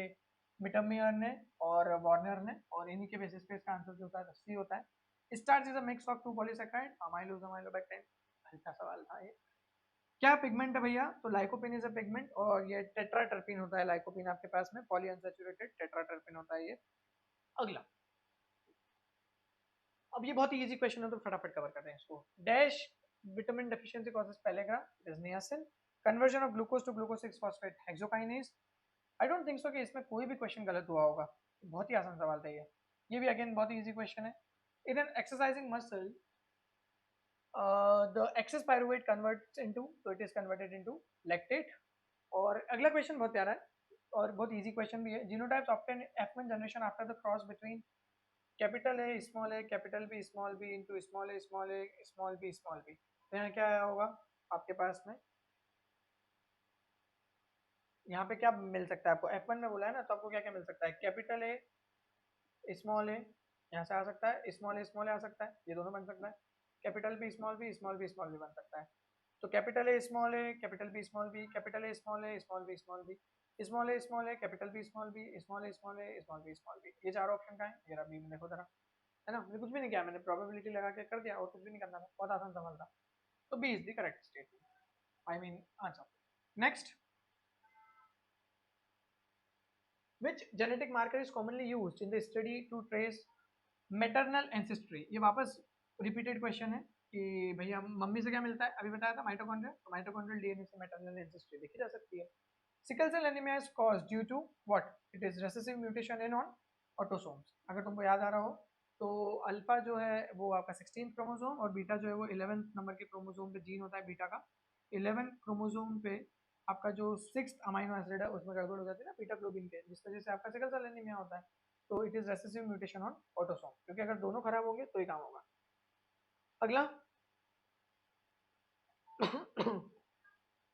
मिटमियर ने और वार्नर ने, और इन्हीं के बेसिस पे इसका आंसर जो होता है सी होता है। Starch is a mix of two polysaccharide, amylose amylopectin. हल्का सवाल था ये। क्या पिगमेंट है भैया? तो लाइकोपिन इज अ पिगमेंट, और ये टेट्राटर्पिन होता है लाइकोपिन आपके पास में, पॉलीअनसैचुरेटेड टेट्राटर्पिन होता है ये। अगला, अब ये बहुत ही इजी क्वेश्चन है तो फटाफट कवर करते हैं इसको। Dash vitamin deficiency causes pellagra, it is niacin. Conversion of glucose to glucose 6 phosphate hexokinase. I don't think so कि इसमें कोई भी क्वेश्चन गलत हुआ होगा, बहुत ही आसान सवाल था ये भी अगेन बहुत ही इजी क्वेश्चन है। In an exercising muscle the excess pyruvate converts into, so it is converted into lactate। और अगला क्वेश्चन बहुत प्यारा है और बहुत इजी क्वेश्चन भी है। Genotypes obtain F1 generation after the cross between capital A small a capital B small b into small a small b small b. तो यहाँ क्या आया होगा आपके पास में, यहाँ पे क्या मिल सकता है आपको? F1 में बोला है ना, तो आपको क्या क्या मिल सकता है? कैपिटल ए स्मॉल ए, यहाँ से आ सकता है, स्मॉल ए आ सकता है, ये दोनों बन सकता है। Capital B small b small b बन सकता है। तो capital A small a capital B small b, capital A small a small b small b, small a capital B small b, small a small a small b small b. ये चार option का है, मेरा B में देखो जरा, है ना, मैंने कुछ भी नहीं किया, मैंने प्रोबेबिलिटी लगा के कर दिया और कुछ भी नहीं करना था, बहुत आसान सवाल था। तो B is the correct statement, I mean answer. Next, which genetic marker is commonly used in the study to trace maternal ancestry? ये वापस रिपीटेड क्वेश्चन है कि भैया मम्मी से क्या मिलता है, अभी बताया था माइटोकॉन्ड्रिया, तो माइटोकॉन्ड्रियल डीएनए से मैटरनल एंसेस्ट्री देखी जा सकती है। Sickle cell anaemia is caused due to what? It is recessive mutation in on autosomes. अगर तुमको याद आ रहा हो तो अल्फा जो है वो आपका 16th क्रोमोसोम और बीटा जो है वो 11th नंबर के क्रोमोसोम पे जीन होता है बीटा का। 11th क्रोमोसोम पे आपका जो 6th अमाइनो एसिड है उसमें गड़बड़ हो जाती है ना बीटा ग्लोबिन के, जिस वजह से आपका सिकल सेल एनीमिया होता है। तो it is recessive mutation on autosome, क्योंकि अगर दोनों खराब होंगे तो ही काम होगा। अगला,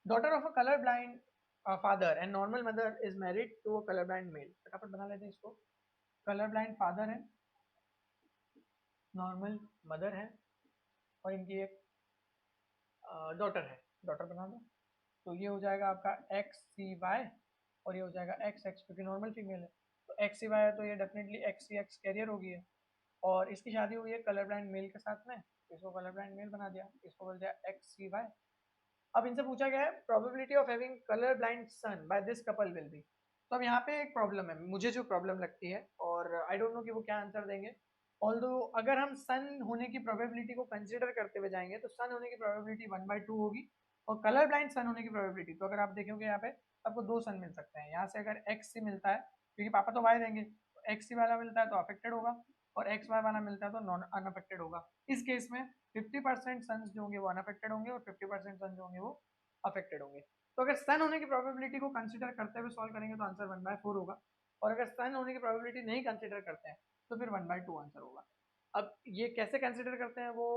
daughter of a colour blind father and normal mother is married to a colour blind male. फटाफट बना लेते हैं इसको। कलर ब्लाइंड फादर है, नॉर्मल मदर है, और इनकी एक डॉटर है, डॉटर बना दो। तो ये हो जाएगा आपका एक्स सी वाई और ये हो जाएगा एक्स एक्स, क्योंकि नॉर्मल फीमेल है तो एक्स सी वाई है, तो ये डेफिनेटली एक्स सी एक्स कैरियर होगी है। और इसकी शादी हुई है कलर ब्लाइंड मेल के साथ में, इसको कलर ब्लाइंड मेल बना दिया, इसको बोल दिया एक्स सी वाई। अब इनसे पूछा गया है probability of having colour blind son by this couple will be. तो अब यहाँ पे एक प्रॉब्लम है, मुझे जो प्रॉब्लम लगती है, और आई डोंट नो कि वो क्या आंसर देंगे। ऑल्दो अगर हम सन होने की प्रोबेबिलिटी को कंसिडर करते हुए जाएंगे तो सन होने की प्रोबेबिलिटी 1/2 होगी, और कलर ब्लाइंड सन होने की प्रोबेबिलिटी, तो अगर आप देखोगे यहाँ पे आपको 2 सन मिल सकते हैं। यहाँ से अगर एक्स सी मिलता है, क्योंकि पापा तो वाई देंगे, तो एक्स सी वाला मिलता है तो अफेक्टेड होगा, और एक्स वाई वाला मिलता है तो नॉन अनअफेक्टेड होगा। इस केस में 50% सन्स जो होंगे वो अनअफेक्टेड होंगे और 50% सन जो होंगे वो अफेक्टेड होंगे। तो अगर सन होने की प्रोबेबिलिटी को कंसीडर करते हुए सॉल्व करेंगे तो आंसर 1/4 होगा, और अगर सन होने की प्रोबेबिलिटी नहीं कंसीडर करते हैं तो फिर 1/2 आंसर होगा। अब ये कैसे कंसीडर करते हैं, वो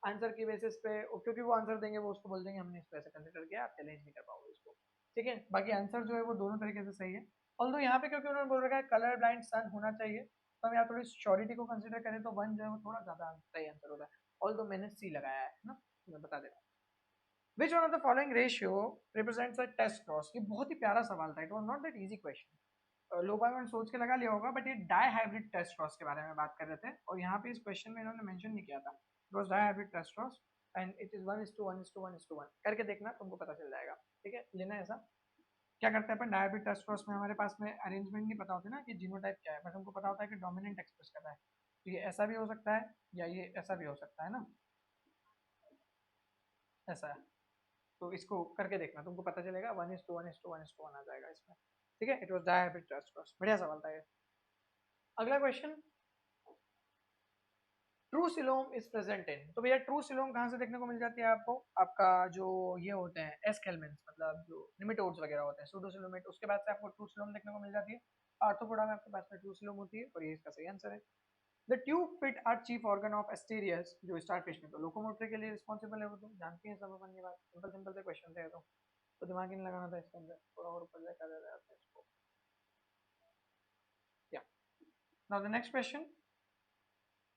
आंसर की बेसिस पे, क्योंकि वो आंसर देंगे वो उसको बोल देंगे हमने इसको ऐसे कंसीडर किया, आप चैलेंज नहीं कर पाओगे इसको, ठीक है। बाकी आंसर जो है वो दोनों तरीके से सही है। ऑल्दो यहाँ पे क्योंकि उन्होंने बोल रखा है कलर ब्लाइंड सन होना चाहिए, तो हम यहाँ थोड़ी श्योरिटी को कंसीडर करें तो 1 जो है वो थोड़ा ज्यादा सही आंसर होता है। ऑल्दो मैंने सी लगाया है ना, मैं बता दे रहा हूँ। Which one of the following ratio represents a test cross? ये बहुत ही प्यारा सवाल था, it was not that easy question. लोगों ने सोच के लगा लिया होगा, बट ये डाई हाइब्रिड टेस्ट क्रॉस के बारे में बात कर रहे थे, और यहाँ पे इस क्वेश्चन में इन्होंने मेंशन नहीं किया था। It was dihybrid test cross and it is 1:1:1:1 करके देखना, तुमको पता चल जाएगा, ठीक है। लेना ऐसा क्या करते हैं अपन, डाई हाइब्रिड टेस्ट क्रॉस में हमारे पास में अरेंजमेंट नहीं पता होती ना कि जीनोटाइप क्या है, बस हमको पता होता है कि डोमिनेंट एक्सप्रेस कर रहा है, तो ये ऐसा भी हो सकता है या ये ऐसा भी हो सकता है ना, ऐसा है। तो इसको करके देखना, तुमको पता चलेगा 1:1:1:1 आ जाएगा इसमें, ठीक है। It was dihybrid test cross, बढ़िया सवाल था ये। अगला question, true coelom is present in, तो भैया ट्रू सिलोम कहाँ से देखने को मिल जाती है आपको, आपका जो ये होते हैं एस्केलमेंट्स, मतलब जो निमेटोड्स वगैरह होते हैं सूडोसिलोमेट, उसके बाद से आपको ट्रू सिलोम देखने को मिल जाती है। आर्थ्रोपोडा में आपके पास में ट्रू सिलोम होती है, और ये इसका सही आंसर है। The tube feet are chief organ of Asterias, जो स्टारफिश में तो लोकोमोटरी के लिए रिस्पॉन्सिबल है, वो तो जानती है सब अपन ये बात, सिंपल सिंपल से क्वेश्चन थे तो दिमाग ही नहीं लगाना था इसके अंदर, थोड़ा और ऊपर जाकर दे जाते हैं इसको। Yeah now the next question,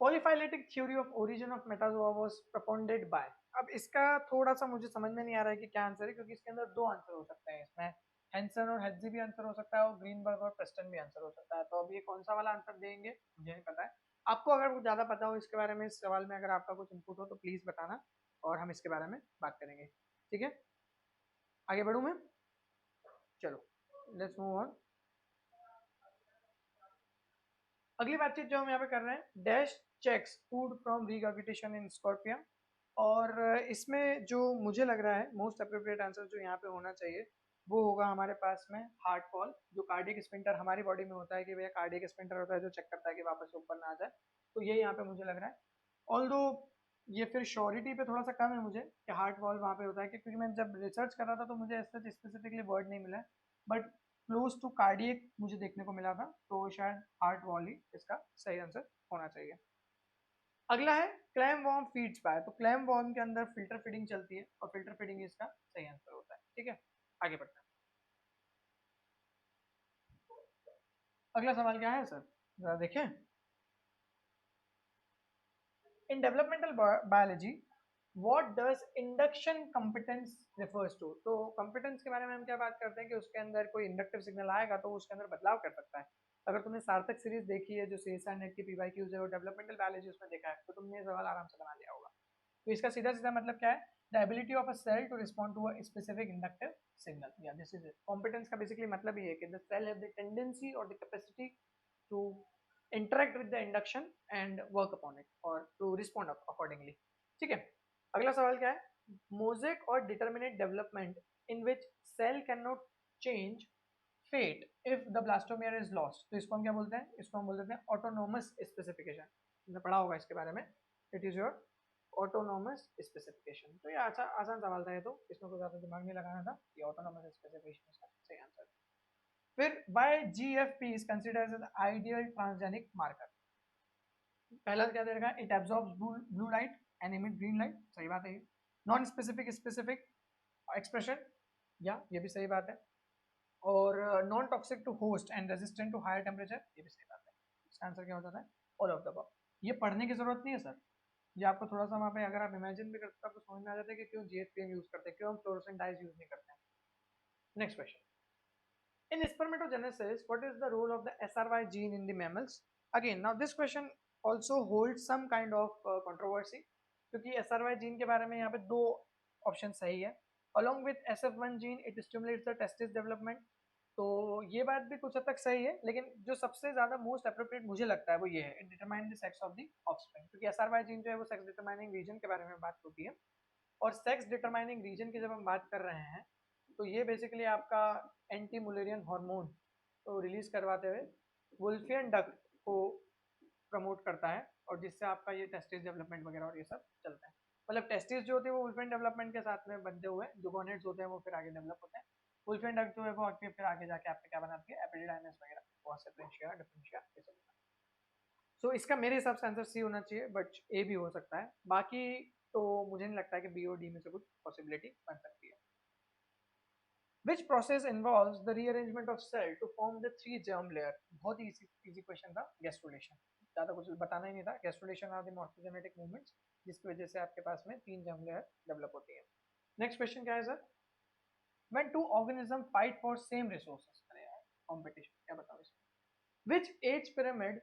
polyphyletic theory of origin of Metazoa was propounded by. अब इसका थोड़ा सा मुझे समझ में नहीं आ रहा है कि क्या आंसर है, क्योंकि इसके अंदर 2 आंसर हो सकते हैं इसमें, हैंसन और हेड्जी भी आंसर हो सकता है और ग्रीनबर्ग और प्रेस्टन भी आंसर हो सकता है। तो अब ये कौन सा वाला आंसर देंगे मुझे नहीं पता है। आपको अगर कुछ ज्यादा पता हो इसके बारे में, इस सवाल में अगर आपका कुछ इनपुट हो तो प्लीज बताना, और हम इसके बारे में बात करेंगे, ठीक है। आगे बढ़ूं मैं, चलो लेट्स मूव ऑन। अगली बातचीत जो हम यहाँ पे कर रहे हैं, dash checks food from regurgitation in scorpion, और इसमें जो मुझे लग रहा है मोस्ट अप्रोप्रिएट आंसर जो यहाँ पे होना चाहिए वो होगा हमारे पास में हार्ट फॉल, जो कार्डियक स्पिंटर हमारी बॉडी में होता है कि भैया कार्डियक स्पिंटर होता है जो चेक करता है कि वापस ऊपर ना आ जाए, तो ये यहाँ पे मुझे लग रहा है। ऑल्दो ये फिर श्योरिटी पे थोड़ा सा कम है मुझे कि हार्ट वॉल वहाँ पे होता है, क्योंकि मैं जब रिसर्च कर रहा था तो मुझे ऐसा स्पेसिफिकली वर्ड नहीं मिला, बट क्लोज टू कार्डियक मुझे देखने को मिला था, तो शायद हार्ट वॉल ही इसका सही आंसर होना चाहिए। अगला है क्लैम वॉर्म फीड्स बाय, तो क्लैम वॉर्म के अंदर फिल्टर फीडिंग चलती है और फिल्टर फीडिंग इसका सही आंसर होता है, ठीक है। आगे बढ़ते हैं, अगला सवाल क्या है सर, जरा देखें। In developmental biology what does induction competence refers to, तो कंपिटेंस के बारे में हम क्या बात करते हैं कि उसके अंदर कोई इंडक्टिव सिग्नल आएगा तो उसके अंदर बदलाव कर सकता है। अगर तुमने सार्थक सीरीज देखी है जो सीएसआर नेट की पीवाईक्यूज है और डेवलपमेंटल बायोलॉजी उसमें देखा है, तो तुमने ये सवाल आराम से बना लिया होगा। तो इसका सीधा सीधा मतलब क्या है, the ability of a cell to respond to a specific inductive signal, yeah this is it. Competence का बेसिकली मतलब ये है कि the cell have the tendency और the capacity to interact with the induction and work upon it or to respond accordingly, ठीक है। अगला सवाल क्या है, मोजेक और determinate development in which cell can not change fate if the blastomere is lost, तो इसको हम क्या बोलते हैं, इसको हम बोल देते हैं ऑटोनोमस स्पेसिफिकेशन, तुमने पढ़ा होगा इसके बारे में, it is your autonomous specification. तो ये अच्छा आसान सवाल था, ये तो इसमें कोई ज्यादा दिमाग नहीं लगाना था, ये ऑटोनोमस स्पेसिफिकेशन इसका सही आंसर। फिर why GFP is considered as ideal transgenic marker, पहला क्या दे रखा है, it absorbs blue light and emit green light, सही बात है ये। नॉन स्पेसिफिक स्पेसिफिक एक्सप्रेशन, या ये भी सही बात है। और non toxic to host and resistant to higher temperature, ये भी सही बात है। इसका आंसर क्या हो जाता है, ऑल ऑफ द अबव। ये पढ़ने की जरूरत नहीं है सर, ये आपको थोड़ा सा वहाँ पे अगर आप इमेजिन भी करते तो आपको समझ में आ जाता है कि क्यों जीएफपीएम यूज करते हैं, क्यों हम फ्लोरोसेंट डाइज यूज नहीं करते हैं। Next question. In spermatogenesis, what is the role of the SRY gene in the mammals? Again, now this question also holds some kind of controversy, क्योंकि SRY gene के बारे में यहाँ पे दो ऑप्शन सही है. Along with SF1 gene, it stimulates the testis development. तो ये बात भी कुछ हद तक सही है, लेकिन जो सबसे ज्यादा मोस्ट अप्रोप्रिएट मुझे लगता है वो ये है, it determine the sex of the offspring, क्योंकि SRY जीन जो है वो सेक्स डिटरमाइनिंग रीजन के बारे में बात होती है. और सेक्स डिटरमाइनिंग रीजन की जब हम बात कर रहे हैं तो ये बेसिकली आपका एंटी मुलेरियन हार्मोन को रिलीज करवाते हुए वुल्फियन डक्ट को प्रमोट करता है, और जिससे आपका ये टेस्टिस डेवलपमेंट वगैरह और ये सब चलता है. मतलब टेस्टिस जो होते हैं वो वुल्फियन डेवलपमेंट के साथ में बनते हुए जो गोनेट्स होते हैं वो फिर आगे डेवलप होते हैं. वुल्फियन डक्ट जो है वो आगे फिर आगे जाके आपके क्या बनाती है, एपिडिडाइमिस वगैरह, बहुत से डिफरेंशिया डिफरेंशिया ये सब. सो इसका मेरे हिसाब से आंसर सी होना चाहिए, बट ए भी हो सकता है. बाकी तो मुझे नहीं लगता है कि बी और डी में से कुछ पॉसिबिलिटी बन सकती है. Which process involves the rearrangement of cell to form the three germ layer? बहुत ही easy question था. gastrulation. ज़्यादा कुछ बताना ही नहीं था. gastrulation are the morphogenetic movements जिसकी वजह से आपके पास में तीन germ layer develop होती है. Next question क्या है sir? When two organisms fight for same resources, अरे यार competition क्या बताऊँ इसमें? Which age pyramid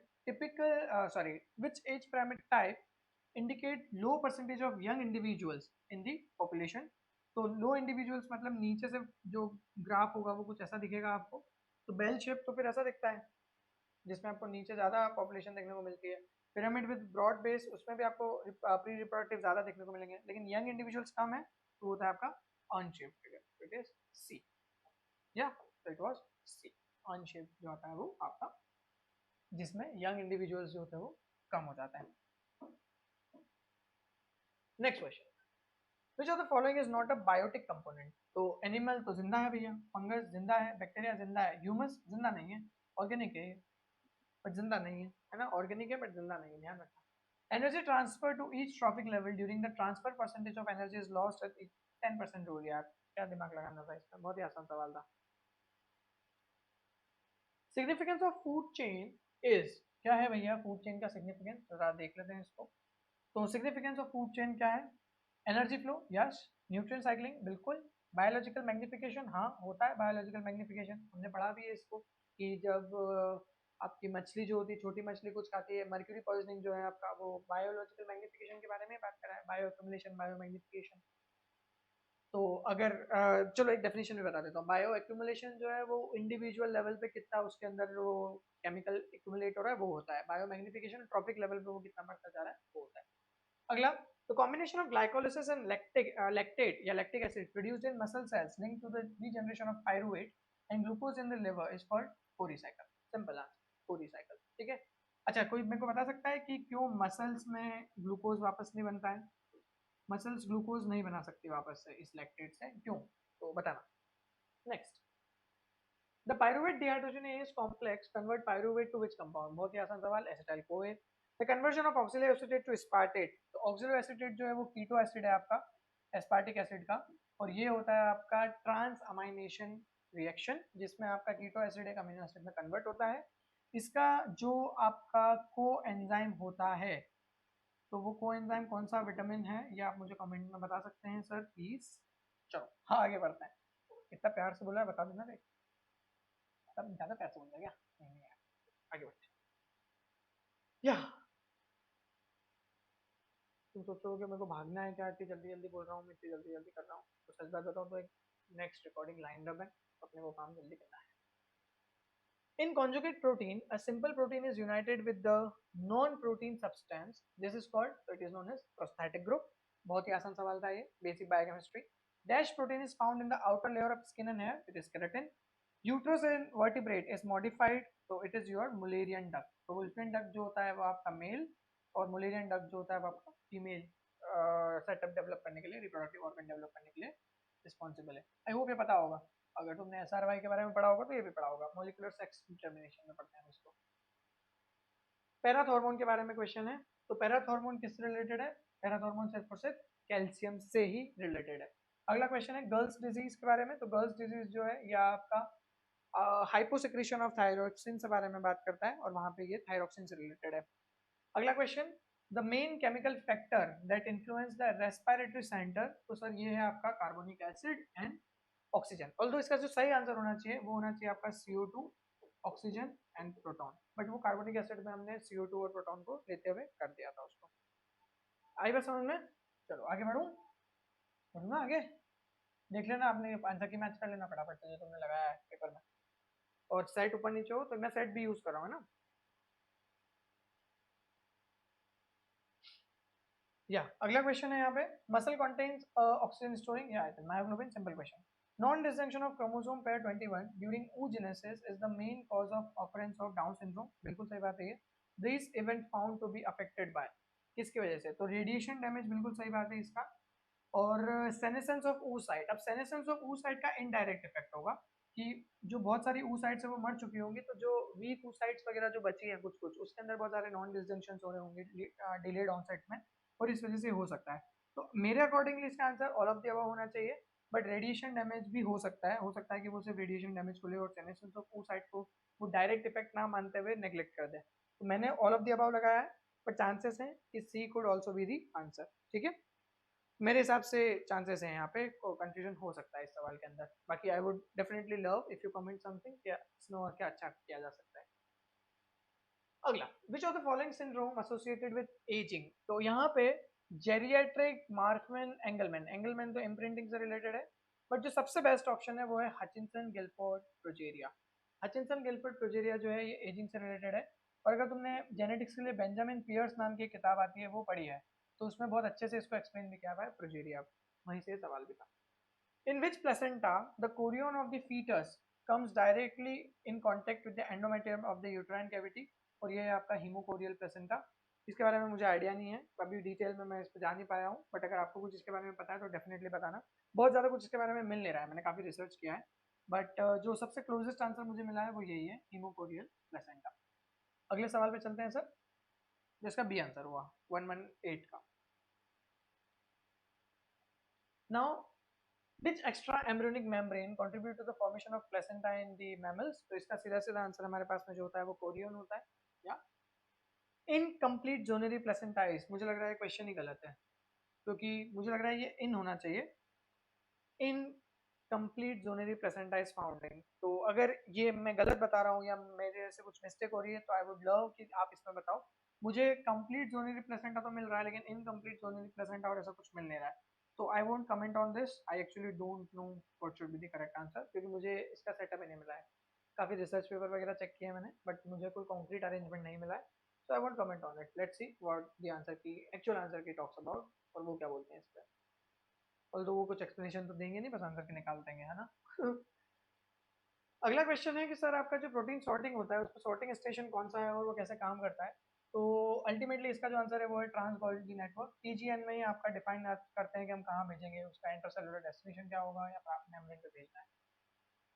which age pyramid type indicate low percentage of young individuals in the population? तो लो इंडिविजुअल्स मतलब नीचे से जो ग्राफ होगा वो कुछ ऐसा दिखेगा आपको. तो बेल शेप तो फिर ऐसा दिखता है जिसमें आपको नीचे ज़्यादा पॉपुलेशन देखने को मिलती है. पिरामिड विद ब्रॉड बेस, उसमें भी आपको प्री रिप्रोडक्टिव ज़्यादा देखने को मिलेंगे, लेकिन यंग इंडिविजुअल्स कम है, तो होता है आपका unshaped figure. It is C. या तो इट वाज सी. अनशेप्ड जो आता है वो आपका, जिसमें यंग इंडिविजुअल्स जो होते हैं वो कम हो जाता है. Next question. Which of the following is not a biotic component? तो एनिमल तो जिंदा है भैया, फंगस जिंदा है, बैक्टीरिया जिंदा है, ह्यूमस जिंदा नहीं है, ऑर्गेनिक है बट जिंदा नहीं है ना, ऑर्गेनिक है बट जिंदा नहीं है, ध्यान रखना. Energy transfer to each trophic level during the transfer percentage of energy is lost at 10% rule. यार क्या दिमाग लगाना था इसमें, बहुत ही आसान सवाल था. Significance of food chain is, क्या है भैया फूड चेन का सिग्निफिकेंस, जरा देख लेते हैं इसको. तो सिग्निफिकेंस ऑफ फूड चेन क्या है? Energy flow, yes. Nutrient cycling, बिल्कुल. बायोलॉजिकल मैग्निफिकेशन, हाँ होता है बायोलॉजिकल मैग्निफिकेशन, हमने पढ़ा भी है इसको कि जब आपकी मछली जो होती है, छोटी मछली कुछ खाती है, मर्क्यूरी पॉइजनिंग जो है आपका, वो बायोलॉजिकल मैग्निफिकेशन के बारे में बात कर रहा है, बायो एक्यूमुलेशन, बायो मैग्निफिकेशन. तो अगर चलो एक डेफिनेशन भी बता देता हूँ. बायो एक्यूमुलेशन जो है वो इंडिविजुअल लेवल पे कितना उसके अंदर वो केमिकल एक्यूमुलेट हो रहा है वो होता है. बायो मैग्निफिकेशन ट्रॉपिक लेवल पे वो कितना बढ़ता जा रहा है वो होता है. अगला, the combination of glycolysis and lactate या lactic acid produced in muscle cells linked to the regeneration of pyruvate and glucose in the liver is called Cori cycle. Simple answer, Cori cycle. ठीक है. अच्छा, कोई मेरे को बता सकता है कि क्यों मसल्स में ग्लूकोज वापस नहीं बनता है? मसल्स ग्लूकोज नहीं बना सकती वापस से इस लैक्टेट से, क्यों? तो बताना. Next. The pyruvate dehydrogenase complex convert pyruvate to which compound? बहुत ही आसान सवाल, acetyl CoA. The conversion of oxaloacetate to aspartate. तो oxaloacetate जो है वो कीटो एसिड है आपका, एस्पार्टिक एसिड का, और ये होता है आपका ट्रांस अमाइनेशन रिएक्शन, जिसमें आपका कीटो एसिड एक अमीनो एसिड में कन्वर्ट होता है. इसका जो आपका को एंजाइम होता है, तो वो को एंजाइम कौन सा विटामिन है ये आप मुझे कमेंट में बता सकते हैं सर प्लीज. चलो हाँ आगे बढ़ते हैं. इतना प्यार से बोला है, बता देना रे. तब ज्यादा पैसे बोल क्या? नहीं यार, आगे बढ़ते. या तुम सोचोगे मेरे को भागना है क्या, इतनी जल्दी जल्दी बोल रहा हूँ मैं, इतनी जल्दी जल्दी कर रहा हूँ. तो सच बात बताऊँ तो एक नेक्स्ट रिकॉर्डिंग लाइन रब है, अपने को काम जल्दी करना है. In conjugate protein, a simple protein is united with the non-protein substance. This is called, so it is known as prosthetic group. बहुत ही आसान सवाल था ये, basic biochemistry. Dash protein is found in the outer layer of skin and hair. It is keratin. Uterus in vertebrate is modified, so it is your Mullerian duct. तो Wolffian duct जो होता है वो आपका मेल, और Mullerian duct जो होता है वो आपका फीमेल सेटअप डेवलप करने के लिए, रिप्रोडक्टिव ऑर्गन डेवलप करने के लिए रिस्पॉन्सिबल है. आई होप ये पता होगा. अगर तुमने एसआरवाई के बारे में पढ़ा होगा तो ये भी पढ़ा होगा, मॉलिक्यूलर सेक्स डिटरमिनेशन में पढ़ते हैं इसको. पैराथ हार्मोन के बारे में क्वेश्चन है. तो पैराथ हार्मोन किससे रिलेटेड है? पैराथ हार्मोन सिर्फ और सिर्फ कैल्शियम से ही रिलेटेड है. अगला क्वेश्चन है गर्ल्स डिजीज के बारे में. तो गर्ल्स डिजीज जो है या आपका हाइपोसिक्रीशन ऑफ थायरॉक्सिन के बारे में बात करता है, और वहां पे ये थायरॉक्सिन से रिलेटेड है. अगला question, the main chemical factor that influence the respiratory centre. तो सर ये है आपका carbonic acid and oxygen. Although इसका जो सही आंसर होना चाहिए वो होना चाहिए आपका CO2, oxygen and proton, but वो कार्बोनिक एसिड में हमने CO2 और प्रोटॉन को लेते हुए कर दिया था उसको। आई बात समझ में? चलो आगे बढ़ूंगा आगे। देख लेना आपने आंसर की मैच कर लेना फटाफट से जो तुमने लगाया है पेपर में, और सेट ऊपर नीचे हो तो मैं सेट भी यूज कर रहा हूँ ना। या अगला क्वेश्चन है यहाँ पे, मसल कंटेन्स ऑक्सीजन स्टोरिंग या myoglobin. Simple question. Non disjunction of chromosome pair 21 during oogenesis is the main cause of occurrence of Down syndrome। बिल्कुल सही बात है ये। This event found to be affected by, किसकी वजह से? तो रेडिएशन डैमेज, बिल्कुल सही बात है इसका। और सेनेसेंस ऑफ oocyte, अब सेनेसेंस ऑफ oocyte का इनडायरेक्ट इफेक्ट होगा कि जो बहुत सारी oocytes है वो मर चुकी होंगी, तो जो वीक oocytes वगैरह जो बची है कुछ कुछ, उसके अंदर बहुत सारे नॉन डिसजंक्शंस हो रहे होंगे डिलेड ऑनसेट में, और इस वजह से हो सकता है। तो मेरे अकॉर्डिंगली इसका answer all of the above होना चाहिए, बट रेडिएशन डैमेज भी हो सकता है कि वो सिर्फ रेडिएशन डैमेज को ले और सेनेसेंस ऑफ oocyte को वो डायरेक्ट इफेक्ट ना मानते हुए नेग्लेक्ट कर दे। तो मैंने ऑल ऑफ द अबव लगाया है, पर चांसेस हैं कि C could also be the answer. ठीक है, मेरे हिसाब से चांसेस हैं यहाँ पे, कंफ्यूजन हो सकता है इस सवाल के अंदर। बाकी I would definitely love if you comment something क्या इसमें और क्या अच्छा किया जा सकता है। अगला, which of the following syndrome associated with ageing. तो यहाँ पे जेरियाट्रिक मार्कमैन एंगलमैन, एंगलमैन तो इम्प्रिंटिंग से रिलेटेड है, बट जो सबसे बेस्ट ऑप्शन है वो है Hutchinson Gilford progeria. Hutchinson Gilford progeria जो है ये एजिंग से रिलेटेड है, और अगर तुमने जेनेटिक्स के लिए बेंजामिन पियर्स नाम की किताब आती है वो पढ़ी है, तो उसमें बहुत अच्छे से इसको एक्सप्लेन भी किया हुआ है प्रोजेरिया, वहीं से सवाल भी था। In which placenta the chorion of the fetus comes directly in contact with the endometrium of the uterine cavity। और ये है आपका हीमोकोरियल प्लेसेंटा। इसके बारे में मुझे आइडिया नहीं है, अभी डिटेल में मैं इस पर जा नहीं पाया हूँ, बट अगर आपको कुछ इसके बारे में पता है तो डेफिनेटली बताना। बहुत ज़्यादा कुछ इसके बारे में मिल नहीं रहा है, मैंने काफ़ी रिसर्च किया है, बट जो सबसे क्लोजेस्ट आंसर मुझे मिला है वो यही है, हीमोकोरियल प्लेसेंटा। अगले सवाल पे चलते हैं सर, जिसका बी आंसर हुआ 118 का। Now Which extra embryonic membrane contribute to the formation of placenta in the mammals? तो इसका सीधा सीधा आंसर हमारे पास में जो होता है वो कोरियन होता है। या इनकम्प्लीट जोनरी प्लेसेंटाइज, मुझे लग रहा है क्वेश्चन ही गलत है, क्योंकि मुझे लग रहा है ये इन होना चाहिए, इन कंप्लीट जोनरी प्लेसेंटाइज फाउंड इन। तो अगर ये मैं गलत बता रहा हूँ या मेरे से कुछ मिस्टेक हो रही है तो आई वुड लव कि आप इसमें बताओ। मुझे कंप्लीट जोनरी प्लेसेंटा तो मिल रहा है, लेकिन इनकम्प्लीट जोनरी प्लेसेंटा और ऐसा कुछ मिल नहीं रहा है, तो आई won't comment on this. I actually don't know what should be the correct answer, क्योंकि मुझे इसका सेटअप ही नहीं मिला है। काफ़ी रिसर्च पेपर वगैरह चेक किए मैंने, बट मुझे कोई कॉन्क्रीट अरेंजमेंट नहीं मिला है, so I won't comment on it. Let's see what the answer key actual answer key talks about, और वो क्या बोलते हैं इस पर। और तो वो कुछ एक्सप्लेनेशन तो देंगे नहीं, बस आंसर के निकाल देंगे, है ना। अगला क्वेश्चन है कि सर आपका जो प्रोटीन सॉर्टिंग होता है उसका सॉर्टिंग स्टेशन कौन सा है और वो कैसे काम करता है। तो अल्टीमेटली इसका जो आंसर है वो है ट्रांस गोल्गी नेटवर्क। टीजीएन में ही आपका डिफाइन करते हैं कि हम कहाँ भेजेंगे, उसका इंटरसेलुलर डेस्टिनेशन क्या होगा या आपने मेम्ब्रेन पे भेजना है।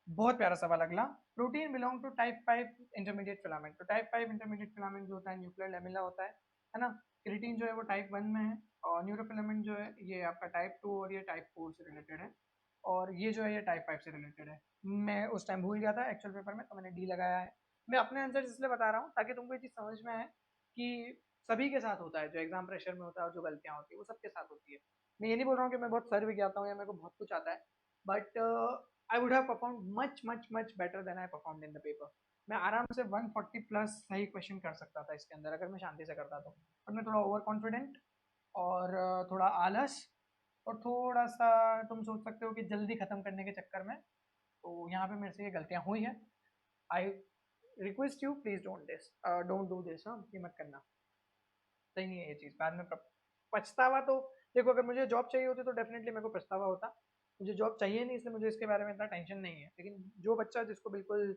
बहुत प्यारा सवाल अगला, protein belong to type 5 intermediate filament. तो टाइप 5 इंटरमीडिएट फिलामेंट जो होता है न्यूक्लियर लेमिला होता है ना। क्रिटीन जो है वो टाइप 1 में है, और न्यूरोफिलामेंट जो है ये आपका टाइप 2 और ये टाइप 4 से रिलेटेड है, और ये जो है ये टाइप 5 से रिलेटेड है। मैं उस टाइम भूल गया था एक्चुअल पेपर में, तो मैंने डी लगाया है। मैं अपने आंसर इसलिए बता रहा हूँ ताकि तुमको ये चीज़ समझ में आए कि सभी के साथ होता है, जो एग्जाम प्रेशर में होता है और जो गलतियाँ होती है वो सबके साथ होती है। मैं ये नहीं बोल रहा हूँ कि मैं बहुत सर भी आता हूँ या मेरे को बहुत कुछ आता है, but I would have perform much much much better than I perform in the paper. मैं आराम से 140 प्लस सही क्वेश्चन कर सकता था इसके अंदर अगर मैं शांति से करता तो, पर मैं थोड़ा ओवर कॉन्फिडेंट और थोड़ा आलस और थोड़ा सा तुम सोच सकते हो कि जल्दी खत्म करने के चक्कर में, तो यहाँ पे मेरे से ये गलतियाँ हुई हैं। I request you please don't do this. हाँ, ये मत करना, सही नहीं है ये चीज़। बाद में पछतावा तो देखो, अगर मुझे जॉब चाहिए होती तो डेफिनेटली मेरे को पछतावा होता। मुझे जॉब चाहिए नहीं, इसलिए मुझे इसके बारे में इतना टेंशन नहीं है, लेकिन जो बच्चा जिसको बिल्कुल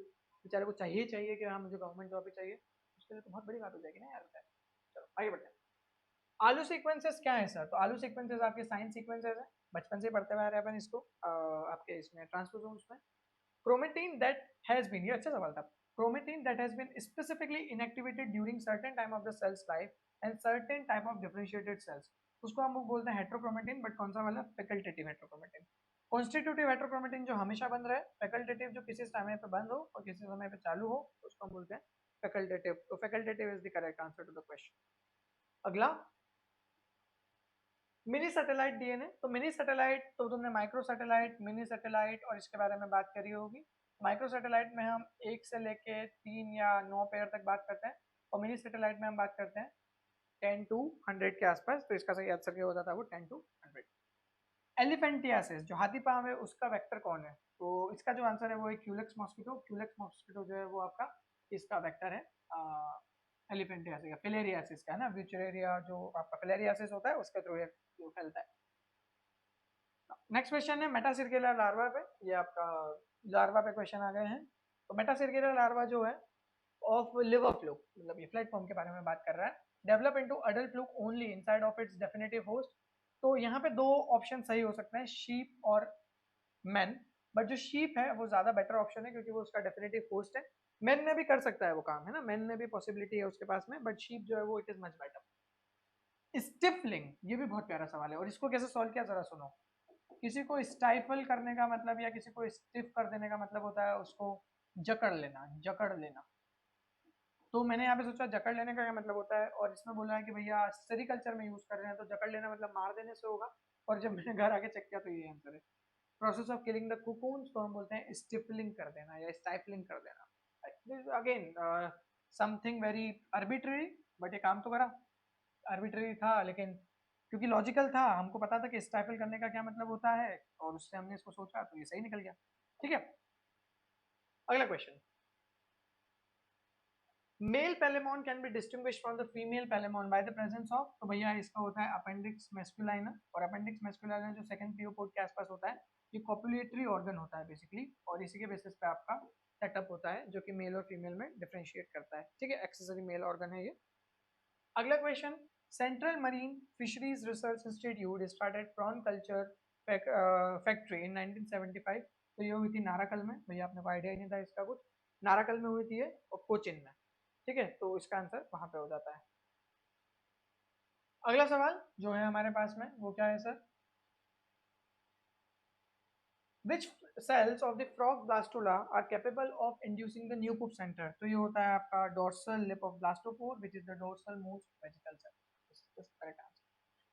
बेचारे को चाहिए चाहिए कि हाँ मुझे गवर्नमेंट जॉब ही चाहिए, उसके लिए तो बहुत बड़ी बात हो जाएगी ना यार। चलो आगे बढ़ते हैं। आलू सीक्वेंसेस क्या है सर? तो आलू सीक्वेंसेस आपके साइंस सीक्वेंसेस है, बचपन से ही पढ़ते हुए आ रहे हैं अपन इसको आपके इसमें ट्रांसपोसोम्स में। क्रोमेटिन दैट हैज बीन, ये अच्छा सवाल था। Chromatin that has been specifically inactivated during certain time of the cell's life and certain type of differentiated cells, उसको हम लोग बोलते हैं हेट्रोक्रोमेटिन, बट कौन सा वाला? Facultative heterochromatin. कॉन्स्टिट्यूटिव हेट्रोक्रोमेटिन जो हमेशा बंद रहे, फैकल्टेटिव जो किसी समय पे बंद हो और किसी समय पे चालू हो, उसको हम बोलते हैं फैकल्टेटिव। तो facultative is the correct answer to the question. अगला, मिनी सैटेलाइट डीएनए, तो मिनी सैटेलाइट तो तुमने माइक्रो सैटेलाइट, मिनी सैटेलाइट और इसके बारे में बात करी होगी। माइक्रो सैटेलाइट में हम 1 से लेके 3 या 9 पेयर तक बात करते हैं, और मिनी सैटेलाइट में हम बात करते हैं 10 टू 100 के आसपास। तो इसका सही आंसर क्या होता था, वो 10 टू 100। एलिफेंटियासिस जो हाथी पाँव है, उसका वेक्टर कौन है? तो इसका जो आंसर है वो है क्यूलेक्स मॉस्किटो। क्यूलेक्स मॉस्किटो जो है वो आपका इसका वेक्टर है एलिफेंटियासिस का, फिलेरियासिस का है ना, व्यूचेरिया जो आपका फिलेरियासिस होता है उसके थ्रू ये फैलता है। नेक्स्ट क्वेश्चन है मेटासिरकुलर लार्वा पे, ये आपका लार्वा पे क्वेश्चन आ गए हैं। तो मेटासिरकुलर लार्वा जो है ऑफ लिवर फ्लूक, मतलब ये प्लेटफॉर्म के बारे में बात कर रहा है, develop into adult fluke only inside of its definitive host. तो यहाँ पे दो ऑप्शन सही हो सकते हैं, शीप और मैन, बट जो शीप है वो ज्यादा बेटर ऑप्शन है क्योंकि वो उसका डेफिनेटिव होस्ट है। मैन में भी कर सकता है वो काम, है ना, मैन में भी पॉसिबिलिटी है उसके पास में, बट शीप जो है वो it is much better. Stifling, ये भी बहुत प्यारा सवाल है, और इसको कैसे सॉल्व किया जरा सुनो। किसी को स्टाइफल करने का मतलब या किसी को स्टिफ कर देने का मतलब होता है उसको जकड़ लेना, जकड़ लेना। तो मैंने यहाँ पे सोचा जकड़ लेने का क्या मतलब होता है, और इसमें बोला है कि भैया सेरिकल्चर में यूज कर रहे हैं, तो जकड़ लेना मतलब मार देने से होगा। और जब मैंने घर आके चेक किया तो ये आंसर है, प्रोसेस ऑफ किलिंग द कुकून्स को हम बोलते हैं स्टिफलिंग कर देना या स्टाइफलिंग कर देना। Again something very arbitrary, but ये काम तो करा। आर्बिट्ररी था लेकिन क्योंकि लॉजिकल था, हमको पता था कि स्टाइफल करने का क्या मतलब होता है, और उससे हमने इसको सोचा तो ये सही निकल गया। ठीक है, अगला question. Male Palaemon can be distinguish from the female Palaemon by the presence of, तो भैया इसका होता है अपेंडिक्स मैस्कुलाइना, और अपेंडिक्स मैस्कुलाइना जो सेकंड पियोपोड के आसपास होता है, ये कॉपुलेटरी ऑर्गन होता है बेसिकली, और इसी के बेसिस पे आपका सेटअप होता है जो कि मेल और फीमेल में डिफरेंशिएट करता है। ठीक है, एक्सेसरी मेल ऑर्गन है ये। अगला question, central marine fisheries research institute started prawn culture factory in 1975, तो ये हुई थी नाराकल में, भैया आपने को आइडिया ही नहीं था इसका कुछ, नाराकल में हुई थी ये, और कोचिन में। ठीक है, तो इसका आंसर वहां पे हो जाता है। अगला सवाल जो है हमारे पास में वो क्या है sir, Which cells of the frog blastula are capable of inducing the new poop center? तो ये होता है आपका dorsal lip of blastopore, which is the dorsal most vegetal cell. This is the correct answer.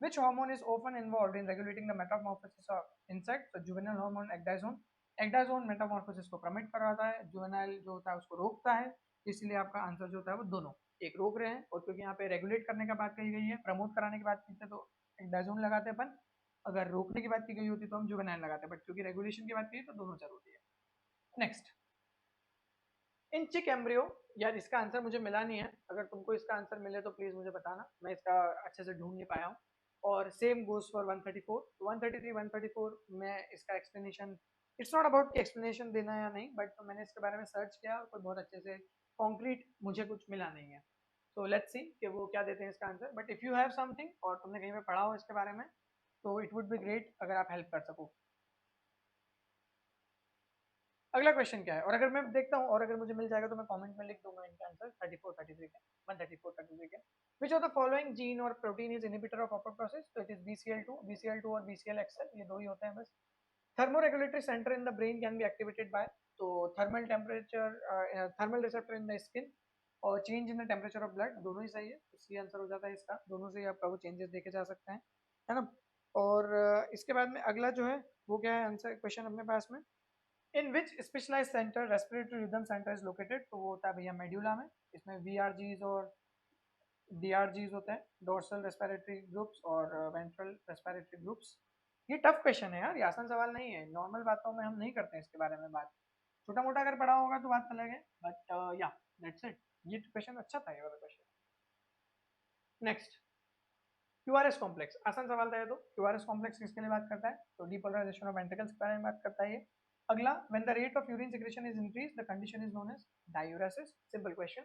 Which hormone is often involved in regulating the metamorphosis of insects? So juvenile hormone ecdysone. ecdysone metamorphosis को प्रमिट करवाता है, juvenile जो होता है उसको रोकता है, इसलिए आपका आंसर जो होता है वो दोनों एक रोक रहे हैं, और क्योंकि यहाँ पे रेगुलेट करने का बात कही गई है, प्रमोट कराने की बात की है, तो ecdysone लगाते हैं अपन। अगर रोकने की बात की गई होती तो हम जुवेनाइल लगाते, बट क्योंकि रेगुलेशन की बात की तो दोनों जरूरी है। नेक्स्ट, इन चिक एम्ब्रियो, यार इसका आंसर मुझे मिला नहीं है, अगर तुमको इसका आंसर मिले तो प्लीज मुझे बताना, मैं इसका अच्छे से ढूंढ नहीं पाया हूँ। और सेम गोज फॉर 134, 133, 134 में इसका एक्सप्लेनेशन, इट्स नॉट अबाउट कि एक्सप्लेनेशन देना या नहीं, बट तो मैंने इसके बारे में सर्च किया और कोई बहुत अच्छे से कॉन्क्रीट मुझे कुछ मिला नहीं है। तो लेट्स सी कि वो क्या देते हैं इसका answer, but if you have something और तुमने कहीं पे पढ़ा हो इसके बारे में तो इट वुड बी ग्रेट अगर आप हेल्प कर सको। अगला क्वेश्चन क्या है, और अगर मैं देखता हूँ और अगर मुझे मिल जाएगा तो मैं कमेंट में लिख दूंगा इनका आंसर 34 33 के, 134 33 के। Which of the following gene और protein is inhibitor of apop process? तो इट इज BCL2 और BCLXL, ये दो ही होते हैं बस। Thermoregulatory centre in the brain can be activated by, तो thermal temperature, thermal receptor in the skin, और change in the temperature of blood, दोनों ही सही है, इसलिए आंसर हो जाता है इसका, दोनों से ही आपका वो चेंजेस देखे जा सकते हैं, है ना। और इसके बाद में अगला जो है वो क्या है आंसर क्वेश्चन अपने पास में, in which specialise centre respiratory rhythm centre is located? तो वो होता है भैया मेड्यूला में, इसमें VRGs और DRGs होते हैं, डोर्सल रेस्पिरेटरी ग्रुप्स और वेंट्रल रेस्पिरेटरी ग्रुप्स। ये टफ क्वेश्चन है यार, ये आसान सवाल नहीं है, नॉर्मल बातों में हम नहीं करते हैं इसके बारे में बात, छोटा मोटा अगर पढ़ा होगा तो बात अलग है, बट या दैट्स इट, ये क्वेश्चन अच्छा था ये वाला क्वेश्चन। नेक्स्ट, क्यूआरएस कॉम्प्लेक्स, आसान सवाल था ये तो। क्यूआरएस कॉम्प्लेक्स किसके लिए बात करता है? तो डीपोलराइजेशन ऑफ वेंट्रिकल्स के बारे में बात करता है ये। अगला, when the rate of urine secretion is increase the condition is known as diuresis, simple question.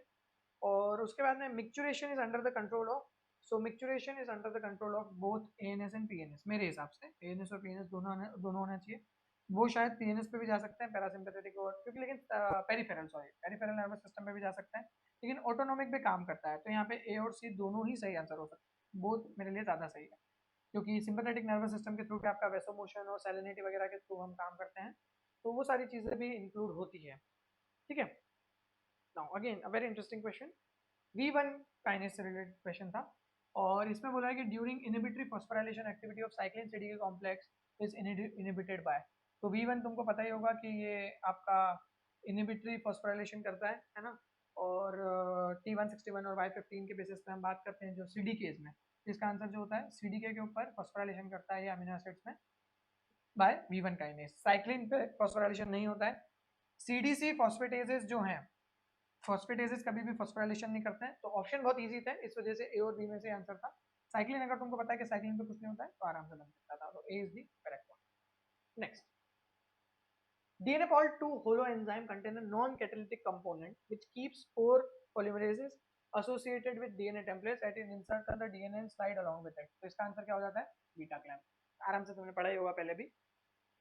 और उसके बाद में micturition is under the control of, so micturition is under the control of both ANS and PNS, मेरे हिसाब से ANS और PNS दोनों होना चाहिए, वो शायद PNS पे भी जा सकते हैं, पैरासिम्पैथेटिक और क्योंकि, लेकिन peripheral, sorry peripheral nervous system पे भी जा सकते हैं, लेकिन ऑटोनोमिक पे काम करता है, तो यहाँ पे A और C दोनों ही सही आंसर हो सकते हैं, बोथ मेरे लिए ज़्यादा सही है, क्योंकि सिंपैथेटिक नर्वस सिस्टम के थ्रू भी आपका वैसो मोशन और सैलिनिटी वगैरह के थ्रू हम काम करते हैं, तो वो सारी चीज़ें भी इंक्लूड होती है। ठीक है, now again a very interesting question, V1 kinase से रिलेटेड क्वेश्चन था। और इसमें बोला है कि during inhibitory phosphorylation activity of cyclin CDK complex is inhibited by, तो V1 तुमको पता ही होगा कि ये आपका इनहिबिटरी फॉस्फोराइलेशन करता है ना। और T161 और Y15 के बेसिस पे हम बात करते हैं जो CDKs में, इसका आंसर जो होता है CDK के ऊपर फॉस्फोराइलेशन करता है ये अमीनो एसिड्स में बाय V1 काइनेज। साइक्लिन पे फॉस्फोराइलेशन नहीं होता है। CDC फॉस्फेटेजेस जो हैं, फॉस्फेटेजेस कभी भी फॉस्फोराइलेशन नहीं करते हैं, तो ऑप्शन बहुत इजी थे, इस वजह से ए और बी में से आंसर था। साइक्लिन अगर तुमको पता है कि साइक्लिन पे कुछ नहीं होता है तो आराम से बन सकता था, तो A is the correct one. Next, DNA Pol 2 holoenzyme contain a non-catalytic component which keeps 4 polymerases associated with DNA templates that is insert on the DNA and slide along with it, तो इसका answer क्या हो जाता है? Beta clamp. आराम से तुमने पढ़ा ही होगा पहले भी।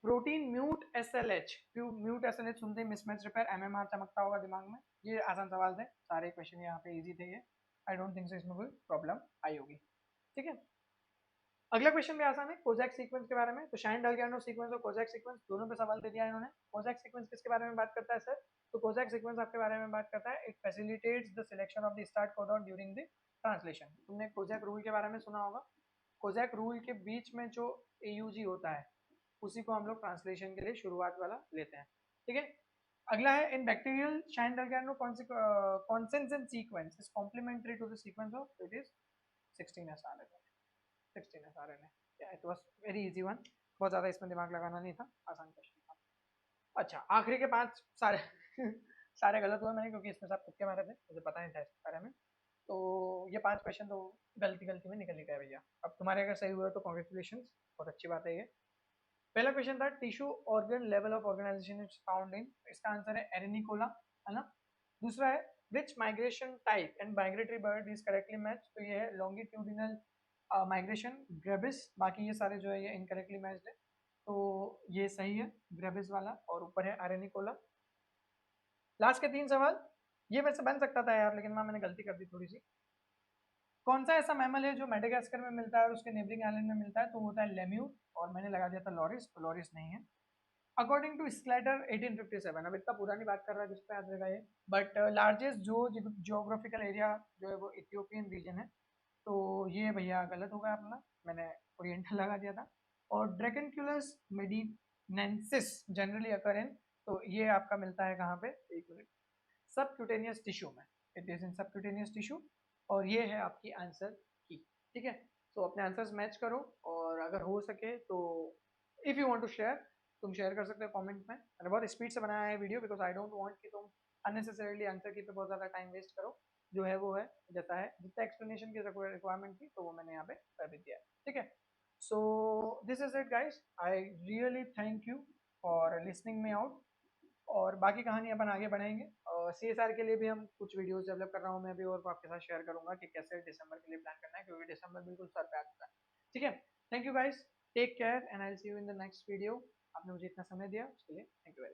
Protein mute SLH, mute SLH सुनते ही मिसमैच रिपेयर MMR चमकता होगा दिमाग में। ये आसान सवाल थे, सारे क्वेश्चन यहाँ पे इजी थे ये, आई डोंट थिंक सो इसमें कोई प्रॉब्लम आई होगी। ठीक है, अगला क्वेश्चन भी आसान है, कोजैक सीक्वेंस के बारे में। तो शाइन डलगैनो सीक्वेंस और कोजैक सीक्वेंस दोनों पे सवाल दे दिया इन्होंने। कोजैक सीक्वेंस किसके बारे में बात करता है सर? तो कोजैक सीक्वेंस आपके बारे में बात करता है, it facilitates the selection of the start codon during the translation. तुमने कोजैक रूल के बारे में सुना होगा। कोजैक रूल के बीच में जो AUG होता है उसी को हम लोग ट्रांसलेशन के लिए शुरुआत वाला लेते हैं। ठीक है, अगला है, in bacterial Shine Dalgarno consensus sequence is complementary to the sequence of, it is 16S RNA। 16S RNA, it was very easy one, बहुत ज़्यादा इसमें दिमाग लगाना नहीं था, आसान क्वेश्चन था। अच्छा, आखिरी के 5 सारे सारे गलत हुए मैंने, क्योंकि इसमें सब तुक्के मारे थे, मुझे पता नहीं था इसके बारे में। तो ये 5 क्वेश्चन तो गलती गलती में निकल ही गए भैया। अब तुम्हारे अगर सही हुआ तो कॉन्ग्रेचुलेशन, बहुत अच्छी बात है ये। पहला क्वेश्चन था tissue organ level of organization is found in, इसका आंसर है एरेनिकोला, है ना। दूसरा है which migration type and migratory bird is correctly match, तो ये है लॉन्गिट्यूडिनल माइग्रेशन ग्रेबिस, बाकी ये सारे जो है ये इनकरेक्टली मैच्ड है, तो ये सही है ग्रेबिस वाला, और ऊपर है एरेनिकोला। लास्ट के 3 सवाल ये वैसे बन सकता था यार, लेकिन मैंने गलती कर दी थोड़ी सी। कौन सा ऐसा मैमल है जो मेडागास्कर में मिलता है और उसके नेबरिंग आइलैंड में मिलता है? तो होता है लेम्यूर, और मैंने लगा दिया था लॉरिस, तो लॉरिस नहीं है। अकॉर्डिंग टू स्लेटर 1857, अब इतना पुरानी बात कर रहा है जिस पे याद रहेगा ये, बट लार्जेस्ट जो जियोग्राफिकल एरिया जो है वो इथियोपियन रीजन है, तो ये भैया गलत होगा अपना, मैंने ओरिएंटल लगा दिया था। और ड्रैकेनक्यूलस मेडिनेंसिस जनरली अकर इन, तो ये आपका मिलता है कहाँ पे? एक मिनट, सबक्यूटेनियस टिश्यू में, it is in subcutaneous tissue, और ये है आपकी आंसर की। ठीक है, तो अपने आंसर्स मैच करो, और अगर हो सके तो if you want to share, तुम शेयर कर सकते हो कमेंट में। मैंने बहुत स्पीड से बनाया है video, because I don't want कि तुम अननेसेसरीली आंसर की पे बहुत ज़्यादा टाइम वेस्ट करो। जो है वो है, जैसा है, जितना एक्सप्लेनेशन की रिक्वायरमेंट थी तो वो मैंने यहाँ पे कर भी दिया है। ठीक है, so this is it guys, I really thank you for listening me out, और बाकी कहानी अपन आगे बढ़ाएंगे। और CSR के लिए भी हम कुछ वीडियोस डेवलप कर रहा हूँ मैं अभी, और आपके साथ शेयर करूंगा कि कैसे दिसंबर के लिए प्लान करना है, क्योंकि दिसंबर बिल्कुल सर पे आ चुका है। ठीक है, thank you guys, take care and I will see you in the next video. आपने मुझे इतना समय दिया उसके लिए थैंक यू वेरी मच।